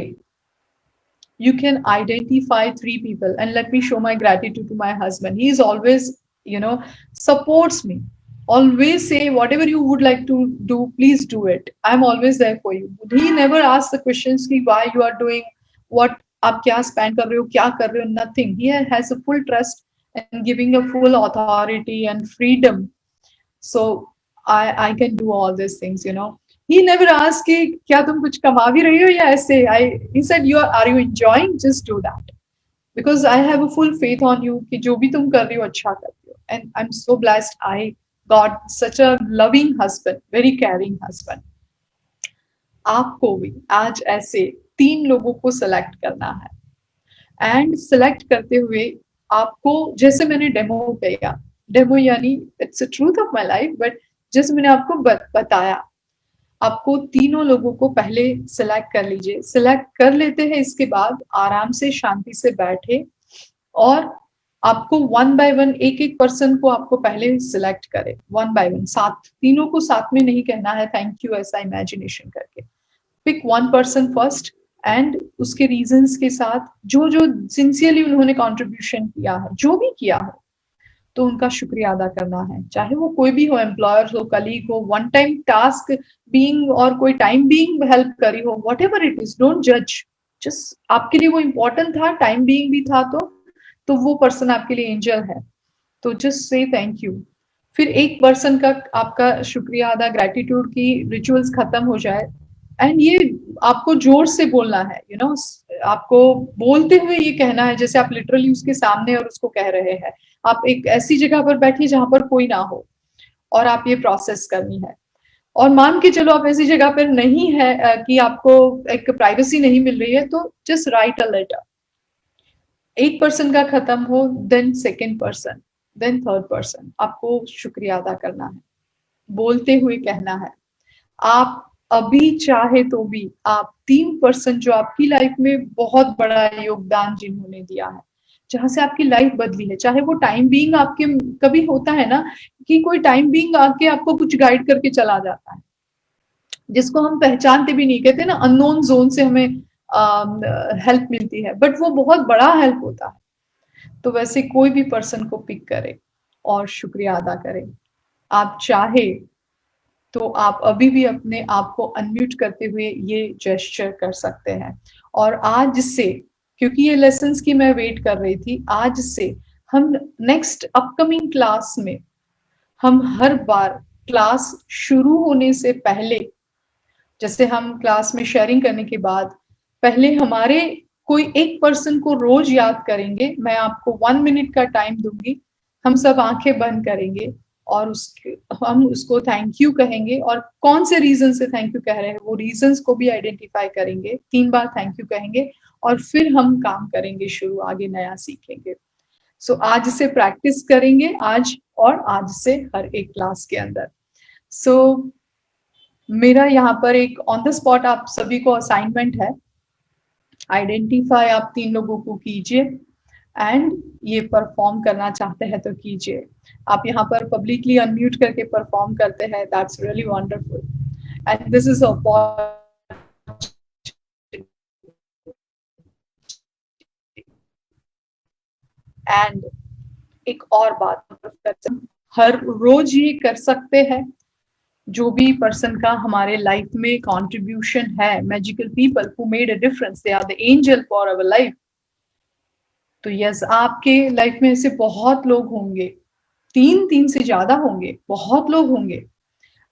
you can identify 3 people, and let me show my gratitude to my husband. He is always, you know, supports me. Always say whatever you would like to do, please do it. I'm always there for you. He never asks the questions ki why you are doing what, आप क्या स्पेंड कर रहे हो, क्या कर रहे हो, nothing. He has a full trust and giving a full authority and freedom, so I can do all this things, you know. He never ask कि क्या तुम कुछ कमा भी रही हो या ऐसे। He said you are you enjoying, just do that, because I have a full faith on you कि जो भी तुम कर रही हो अच्छा कर रही हो। And I am so blessed, I got such a loving husband, very caring husband. आपको भी आज ऐसे 3 लोगों को सिलेक्ट करना है, एंड सिलेक्ट करते हुए आपको, जैसे मैंने डेमो किया, डेमो यानी it's a truth of my life, but जैसे मैंने आपको बताया, आपको तीनों लोगों को पहले सिलेक्ट कर लीजिए। सिलेक्ट कर लेते हैं, इसके बाद आराम से शांति से बैठे, और आपको 1 by 1 एक पर्सन को आपको पहले सिलेक्ट करे, 1 by 1, साथ, तीनों को साथ में नहीं कहना है थैंक यू ऐसा इमेजिनेशन करके। पिक 1 पर्सन फर्स्ट, एंड उसके रीजंस के साथ, जो जो सिंसियरली उन्होंने कंट्रीब्यूशन किया है, जो भी किया हो, तो उनका शुक्रिया अदा करना है, चाहे वो कोई भी हो, एम्प्लॉयर हो, कलीग हो, वन टाइम टास्क बीइंग, और कोई टाइम बीइंग हेल्प करी हो, what ever it is, don't जज, जस्ट आपके लिए वो इम्पोर्टेंट था, टाइम बीइंग भी था, तो वो पर्सन आपके लिए एंजल है, तो जस्ट से थैंक यू। फिर एक पर्सन का आपका शुक्रिया अदा, ग्रेटिट्यूड की रिचुअल्स खत्म हो जाए, एंड ये आपको जोर से बोलना है, यू नो, आपको बोलते हुए ये कहना है जैसे आप लिटरली उसके सामने और उसको कह रहे हैं। आप एक ऐसी जगह पर बैठिए जहां पर कोई ना हो, और आप ये प्रोसेस करनी है। और मान के चलो आप ऐसी जगह पर नहीं है कि आपको एक प्राइवेसी नहीं मिल रही है, तो जस्ट राइट अ लेटर। एक पर्सन का खत्म हो, then second person, then third person, आपको शुक्रिया अदा करना है, बोलते हुए कहना है। आप अभी चाहे तो भी आप 3% जो आपकी लाइफ में बहुत बड़ा योगदान जिन्होंने दिया है, जहां से आपकी लाइफ बदली है, चाहे वो टाइम बीइंग आपके, कभी होता है ना कि कोई टाइम बीइंग आके आपको कुछ गाइड करके चला जाता है, जिसको हम पहचानते भी नहीं, कहते ना अननोन जोन से हमें हेल्प मिलती है, बट वो बहुत बड़ा हेल्प होता है। तो वैसे कोई भी पर्सन को पिक करे और शुक्रिया अदा करें। आप चाहे तो आप अभी भी अपने आप को अनम्यूट करते हुए ये जेस्चर कर सकते हैं। और आज से, क्योंकि ये लेसन्स की मैं वेट कर रही थी, आज से हम नेक्स्ट अपकमिंग क्लास में हम हर बार क्लास शुरू होने से पहले, जैसे हम क्लास में शेयरिंग करने के बाद पहले हमारे कोई एक पर्सन को रोज याद करेंगे। मैं आपको 1 मिनट का टाइम दूंगी, हम सब आंखें बंद करेंगे और उसके हम उसको थैंक यू कहेंगे, और कौन से रीजन से थैंक यू कह रहे हैं वो रीजंस को भी आइडेंटिफाई करेंगे, 3 बार थैंक यू कहेंगे और फिर हम काम करेंगे शुरू, आगे नया सीखेंगे। सो आज से प्रैक्टिस करेंगे, आज और आज से हर एक क्लास के अंदर। सो मेरा यहाँ पर एक ऑन द स्पॉट आप सभी को असाइनमेंट है, आइडेंटिफाई आप 3 लोगों को कीजिए एंड ये परफॉर्म करना चाहते हैं तो कीजिए। आप यहाँ पर पब्लिकली अनम्यूट करके परफॉर्म करते हैं, that's really wonderful and this is a and एक और बात, हर रोज ये कर सकते हैं। जो भी पर्सन का हमारे लाइफ में कंट्रीब्यूशन है, magical people who made a difference, they are the angel for our life. तो यस, आपके लाइफ में ऐसे बहुत लोग होंगे, 3 से ज्यादा होंगे, बहुत लोग होंगे।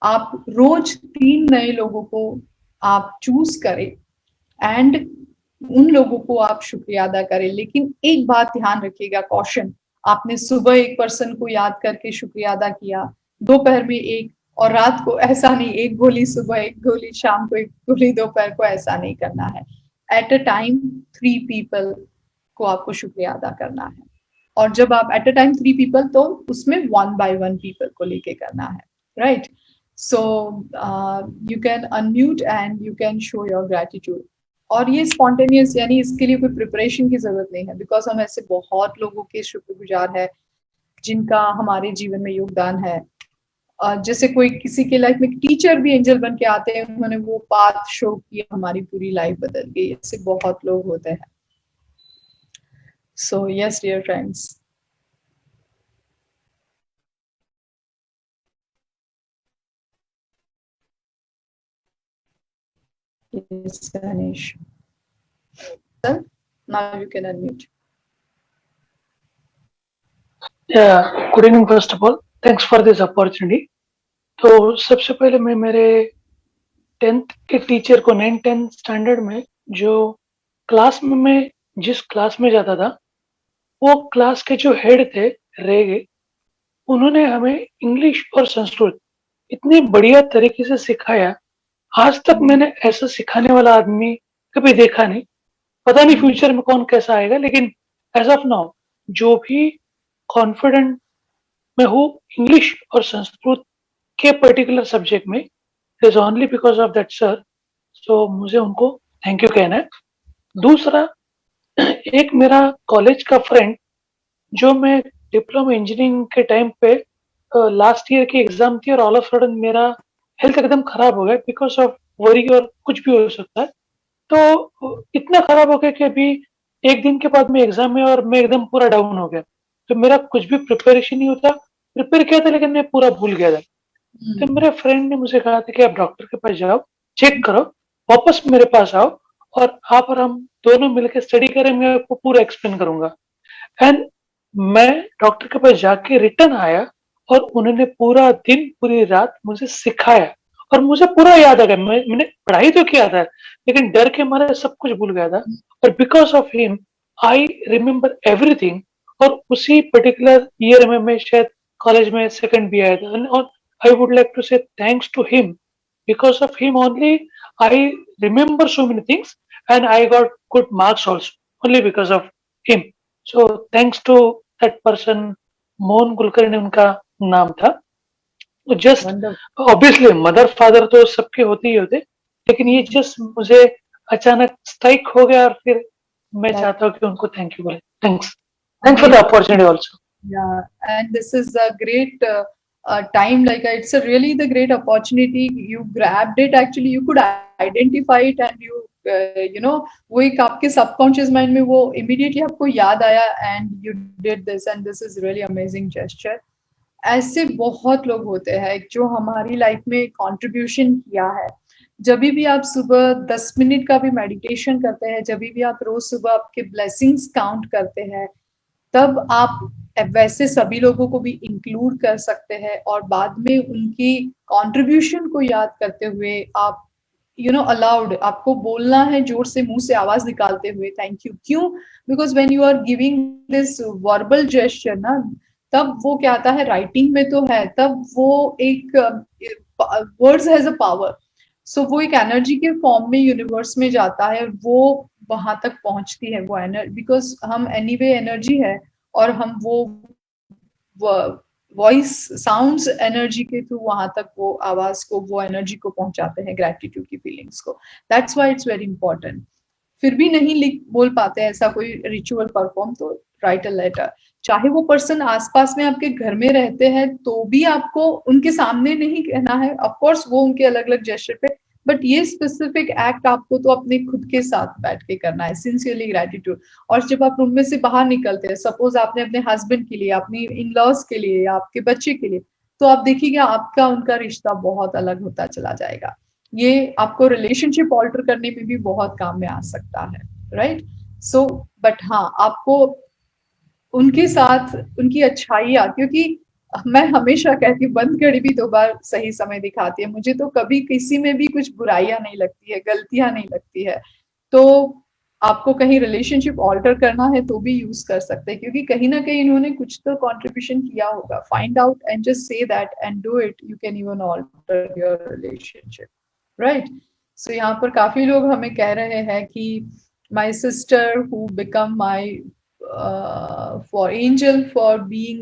आप रोज 3 नए लोगों को आप चूज करें एंड उन लोगों को आप शुक्रिया अदा करें। लेकिन एक बात ध्यान रखिएगा, कॉशन, आपने सुबह एक पर्सन को याद करके शुक्रिया अदा किया, दोपहर में एक, और रात को ऐसा नहीं, एक गोली सुबह, एक गोली शाम को, एक गोली दोपहर को, ऐसा नहीं करना है। एट अ टाइम 3 पीपल को आपको शुक्रिया अदा करना है, और जब आप एट अ टाइम 3 पीपल, तो उसमें 1 by 1 पीपल को लेके करना है, right. So you can unmute and you can show your gratitude. और ये स्पॉन्टेनियस, यानी इसके लिए कोई प्रिपरेशन की जरूरत नहीं है, बिकॉज हम ऐसे बहुत लोगों के शुक्रगुजार है जिनका हमारे जीवन में योगदान है। जैसे कोई किसी के लाइफ में टीचर भी एंजल बन के आते हैं, उन्होंने वो पाथ शो किया, हमारी पूरी लाइफ बदल गई, ऐसे बहुत लोग होते हैं। So yes dear friends, yes, Ganesh. Sir, now you can unmute. Yeah, good evening first of all. Thanks for this opportunity. तो सबसे पहले मैं मेरे 10th के टीचर को 9th-10th स्टैंडर्ड में जो क्लास में मैं जिस क्लास में जाता था, वो क्लास के जो हेड थे रेगे, उन्होंने हमें इंग्लिश और संस्कृत इतनी बढ़िया तरीके से सिखाया। आज तक मैंने ऐसा सिखाने वाला आदमी कभी देखा नहीं। पता नहीं फ्यूचर में कौन कैसा आएगा, लेकिन एज ऑफ नाउ जो भी कॉन्फिडेंट मैं हूँ इंग्लिश और संस्कृत के पर्टिकुलर सब्जेक्ट में, it is only because of that sir. So मुझे उनको थैंक यू कहना है। दूसरा, एक मेरा कॉलेज का फ्रेंड, जो मैं डिप्लोमा इंजीनियरिंग के टाइम पे लास्ट ईयर की एग्जाम थी और ऑल ऑफ सडन मेरा हेल्थ एकदम खराब हो गया बिकॉज ऑफ वरी, और कुछ भी हो सकता है। तो इतना खराब हो गया कि अभी एक दिन के बाद मैं एग्जाम में, और मैं एकदम पूरा डाउन हो गया। तो मेरा कुछ भी प्रिपरेशन नहीं होता, प्रिपेयर किया था लेकिन मैं पूरा भूल गया था। तो मेरे फ्रेंड ने मुझे कहा था कि आप डॉक्टर के पास जाओ, चेक करो, वापस मेरे पास आओ और आप और हम दोनों मिलकर स्टडी करें, मैं आपको पूरा एक्सप्लेन करूंगा। एंड मैं डॉक्टर के पास जाके रिटर्न आया और उन्होंने पूरा दिन पूरी रात मुझे सिखाया और मुझे पूरा याद आ गया। मैंने पढ़ाई तो किया था लेकिन डर के मारे सब कुछ भूल गया था, और because of him I remember everything. और उसी पर्टिकुलर ईयर में मैं शायद कॉलेज में सेकंड भी आया था, और I would like to say thanks to him, because of him only I remember so many things and I got good marks also, only because of him. So thanks to that person, Mohan Kulkarni उनका नाम था। जस्ट ऑब्वियसली मदर फादर तो सबके होते ही होते, लेकिन ये जस्ट मुझे अचानक स्ट्राइक हो गया और फिर मैं चाहता हूँ कि उनको थैंक यू बोले. Thanks for the opportunity also. Yeah, and this is a great time. Like it's a really the great opportunity. You grabbed it. Actually, you could identify it, and you know वो एक आपके subconscious mind में वो immediately आपको याद आया, and you did this, and this is really amazing gesture. ऐसे बहुत लोग होते हैं जो हमारी लाइफ में कंट्रीब्यूशन किया है. जब भी आप सुबह 10 मिनट का भी मेडिटेशन करते हैं, जब भी आप रोज सुबह आपके ब्लेसिंग्स काउंट करते हैं, तब आप वैसे सभी लोगों को भी इंक्लूड कर सकते हैं और बाद में उनकी कंट्रीब्यूशन को याद करते हुए आप अलाउड आपको बोलना है जोर से, मुंह से आवाज निकालते हुए थैंक यू. क्यों? Because when you are giving this verbal gesture ना, तब वो क्या आता है, राइटिंग में तो है, तब वो एक वर्ड्स हैज अ पावर. सो वो एक एनर्जी के फॉर्म में यूनिवर्स में जाता है, वो वहां तक पहुंचती है वो एनर्जी, बिकॉज हम एनीवे एनर्जी है और हम वो वॉइस साउंड्स एनर्जी के थ्रू वहां तक वो आवाज को, वो एनर्जी को पहुंचाते हैं, ग्रेटिट्यूड की फीलिंग्स को. That's why it's very important. फिर भी नहीं लिख बोल पाते ऐसा कोई रिचुअल परफॉर्म, तो राइट अ लेटर. चाहे वो पर्सन आसपास में आपके घर में रहते हैं तो भी आपको उनके सामने नहीं कहना है. ऑफ कोर्स वो उनके अलग अलग जेस्चर पे, बट ये स्पेसिफिक एक्ट आपको तो अपने खुद के साथ बैठ के करना है, सिंसियरली ग्रेटिट्यूड. और जब आप रूम में से बाहर निकलते हैं, सपोज आपने अपने हस्बैंड के लिए, अपनी इन लॉज के लिए या आपके बच्चे के लिए, तो आप देखिएगा आपका उनका रिश्ता बहुत अलग होता चला जाएगा. ये आपको रिलेशनशिप ऑल्टर करने में भी बहुत काम में आ सकता है, राइट? सो बट हाँ, आपको उनके साथ उनकी अच्छाइयाँ, क्योंकि मैं हमेशा कहती हूँ बंद घड़ी भी 2 बार सही समय दिखाती है. मुझे तो कभी किसी में भी कुछ बुराइयां नहीं लगती है, गलतियां नहीं लगती है. तो आपको कहीं रिलेशनशिप ऑल्टर करना है तो भी यूज कर सकते हैं, क्योंकि कहीं ना कहीं इन्होंने कुछ तो कंट्रीब्यूशन किया होगा. Find out and just say that and do it. You can even alter your relationship, right? So यहाँ पर काफी लोग हमें कह रहे हैं कि my sister who become my for Angel for being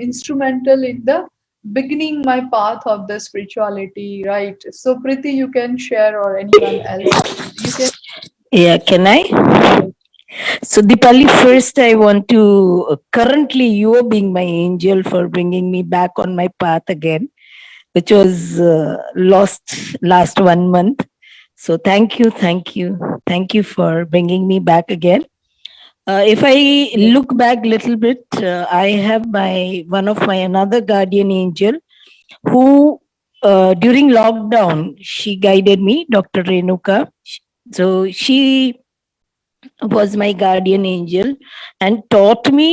instrumental in the beginning my path of the spirituality, right? So Priti, you can share, or anyone else you can. Yeah, can I? So Dipali, first I want to, currently you are being my angel for bringing me back on my path again, which was lost last 1 month. So thank you for bringing me back again. If I look back a little bit, I have one of my another guardian angel who during lockdown, she guided me, Dr. Renuka. So she was my guardian angel and taught me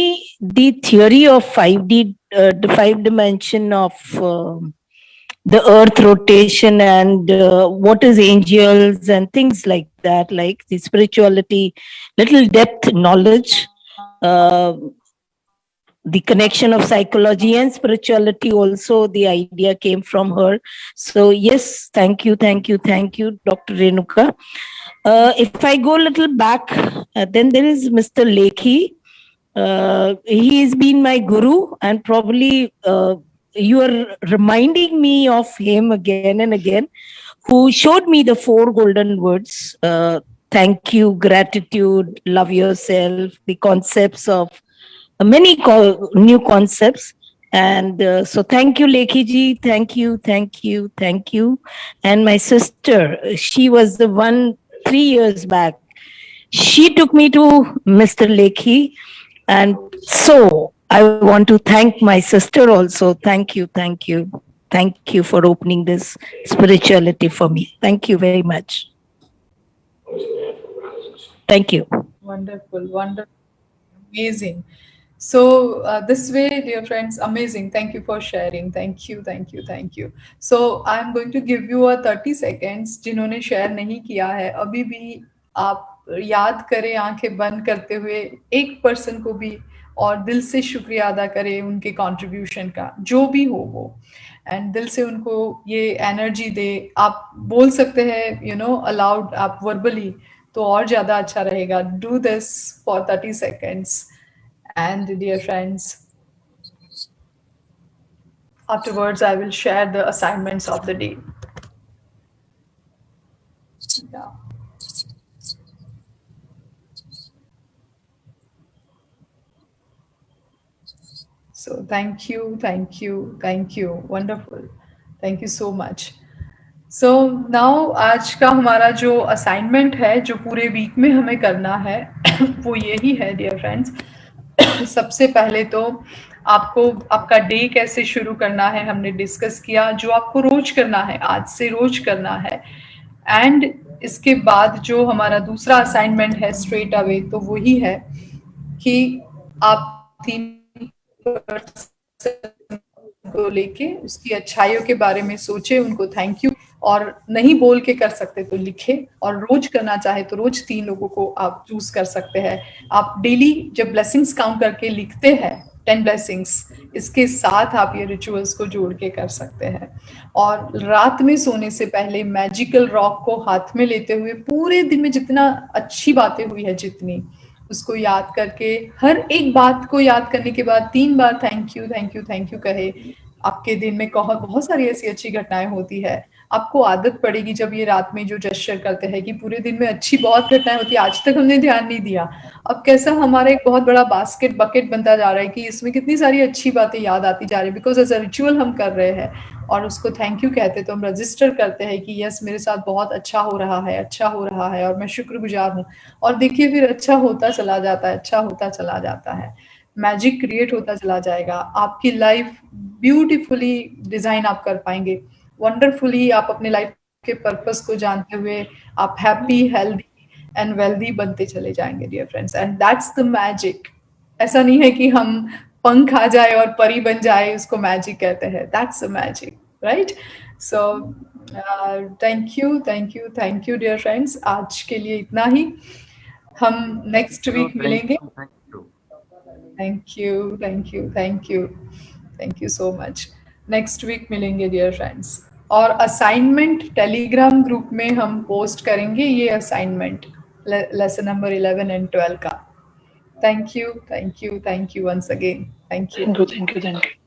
the theory of 5D, the 5 dimension of the earth rotation and what is angels and things like that, like the spirituality, little depth knowledge, the connection of psychology and spirituality also, the idea came from her. So yes, thank you, Dr. Renuka. If I go a little back, then there is Mr. Lekhi. He has been my guru, and probably you are reminding me of him again and again, who showed me the 4 golden words: thank you, gratitude, love yourself, the concepts of many new concepts. And so thank you, Lekhi ji. Thank you. And my sister, she was the one 3 years back. She took me to Mr. Lekhi. And so I want to thank my sister also. Thank you. Thank you for opening this spirituality for me. Thank you very much. Thank you. Wonderful. Amazing. So this way, dear friends, amazing. Thank you for sharing. Thank you. So I'm going to give you a 30 seconds. जिन्होंने शेयर नहीं किया है, अभी भी आप याद करें आंखें बंद करते हुए एक पर्सन को भी, और दिल से शुक्रिया अदा करें उनके कंट्रीब्यूशन का, जो भी हो वो, एंड दिल से उनको ये एनर्जी दे. आप बोल सकते हैं अलाउड, आप वर्बली, तो और ज्यादा अच्छा रहेगा. Do this for 30 seconds. And dear friends, afterwards I will share the assignments of the day. Yeah. So thank you, thank you, thank you. Wonderful. Thank you so much. So now आज का हमारा जो असाइनमेंट है जो पूरे वीक में हमें करना है वो यही है डियर फ्रेंड्स। सबसे पहले तो आपको आपका डे कैसे शुरू करना है हमने डिस्कस किया, जो आपको रोज करना है, आज से रोज करना है। एंड इसके बाद जो हमारा दूसरा असाइनमेंट है स्ट्रेट अवे, तो वही है कि आप 3 को लेके उसकी अच्छाइयों के बारे में सोचे, उनको थैंक यू, और नहीं बोल के कर सकते तो लिखे, और रोज करना चाहे तो रोज 3 लोगों को आप चूज कर सकते हैं। आप डेली जब ब्लेसिंग्स काउंट करके लिखते हैं 10 ब्लेसिंग्स, इसके साथ आप ये रिचुअल्स को जोड़ के कर सकते हैं। और रात में सोने से पहले मैजिकल रॉक को हाथ में लेते हुए पूरे दिन में जितना अच्छी बातें हुई है जितनी, उसको याद करके हर एक बात को याद करने के बाद 3 बार thank you thank you thank you कहे। आपके दिन में बहुत सारी ऐसी अच्छी घटनाएं होती है। आपको आदत पड़ेगी जब ये रात में जो जेस्चर करते हैं कि पूरे दिन में अच्छी बहुत घटनाएं होती है, आज तक हमने ध्यान नहीं दिया। अब कैसा हमारा एक बहुत बड़ा बकेट बनता जा रहा है कि इसमें कितनी सारी अच्छी बातें याद आती जा रही है, बिकॉज एज अ रिचुअल हम कर रहे हैं और उसको थैंक यू कहते तो हम रजिस्टर करते हैं कि यस मेरे साथ बहुत अच्छा हो रहा है, अच्छा हो रहा है और मैं शुक्रगुजार हूँ। और देखिए फिर अच्छा होता चला जाता है, अच्छा होता चला जाता है, मैजिक क्रिएट होता चला जाएगा। आपकी लाइफ ब्यूटीफुली डिजाइन आप कर पाएंगे, वंडरफुली आप अपने लाइफ के पर्पस को जानते हुए आप हैप्पी हेल्दी एंड वेल्दी बनते चले जाएंगे dear friends. And that's the magic. ऐसा नहीं है कि हम पंख आ जाए और परी बन जाए उसको मैजिक कहते हैं, that's the magic, right? So thank you thank you thank you dear friends, आज के लिए इतना ही। हम नेक्स्ट वीक मिलेंगे। Thank you thank you thank you thank you so much. Next week मिलेंगे डियर फ्रेंड्स। और असाइनमेंट टेलीग्राम ग्रुप में हम पोस्ट करेंगे ये असाइनमेंट लेसन नंबर 11 एंड 12 का। Thank you once again, thank you. Thank you.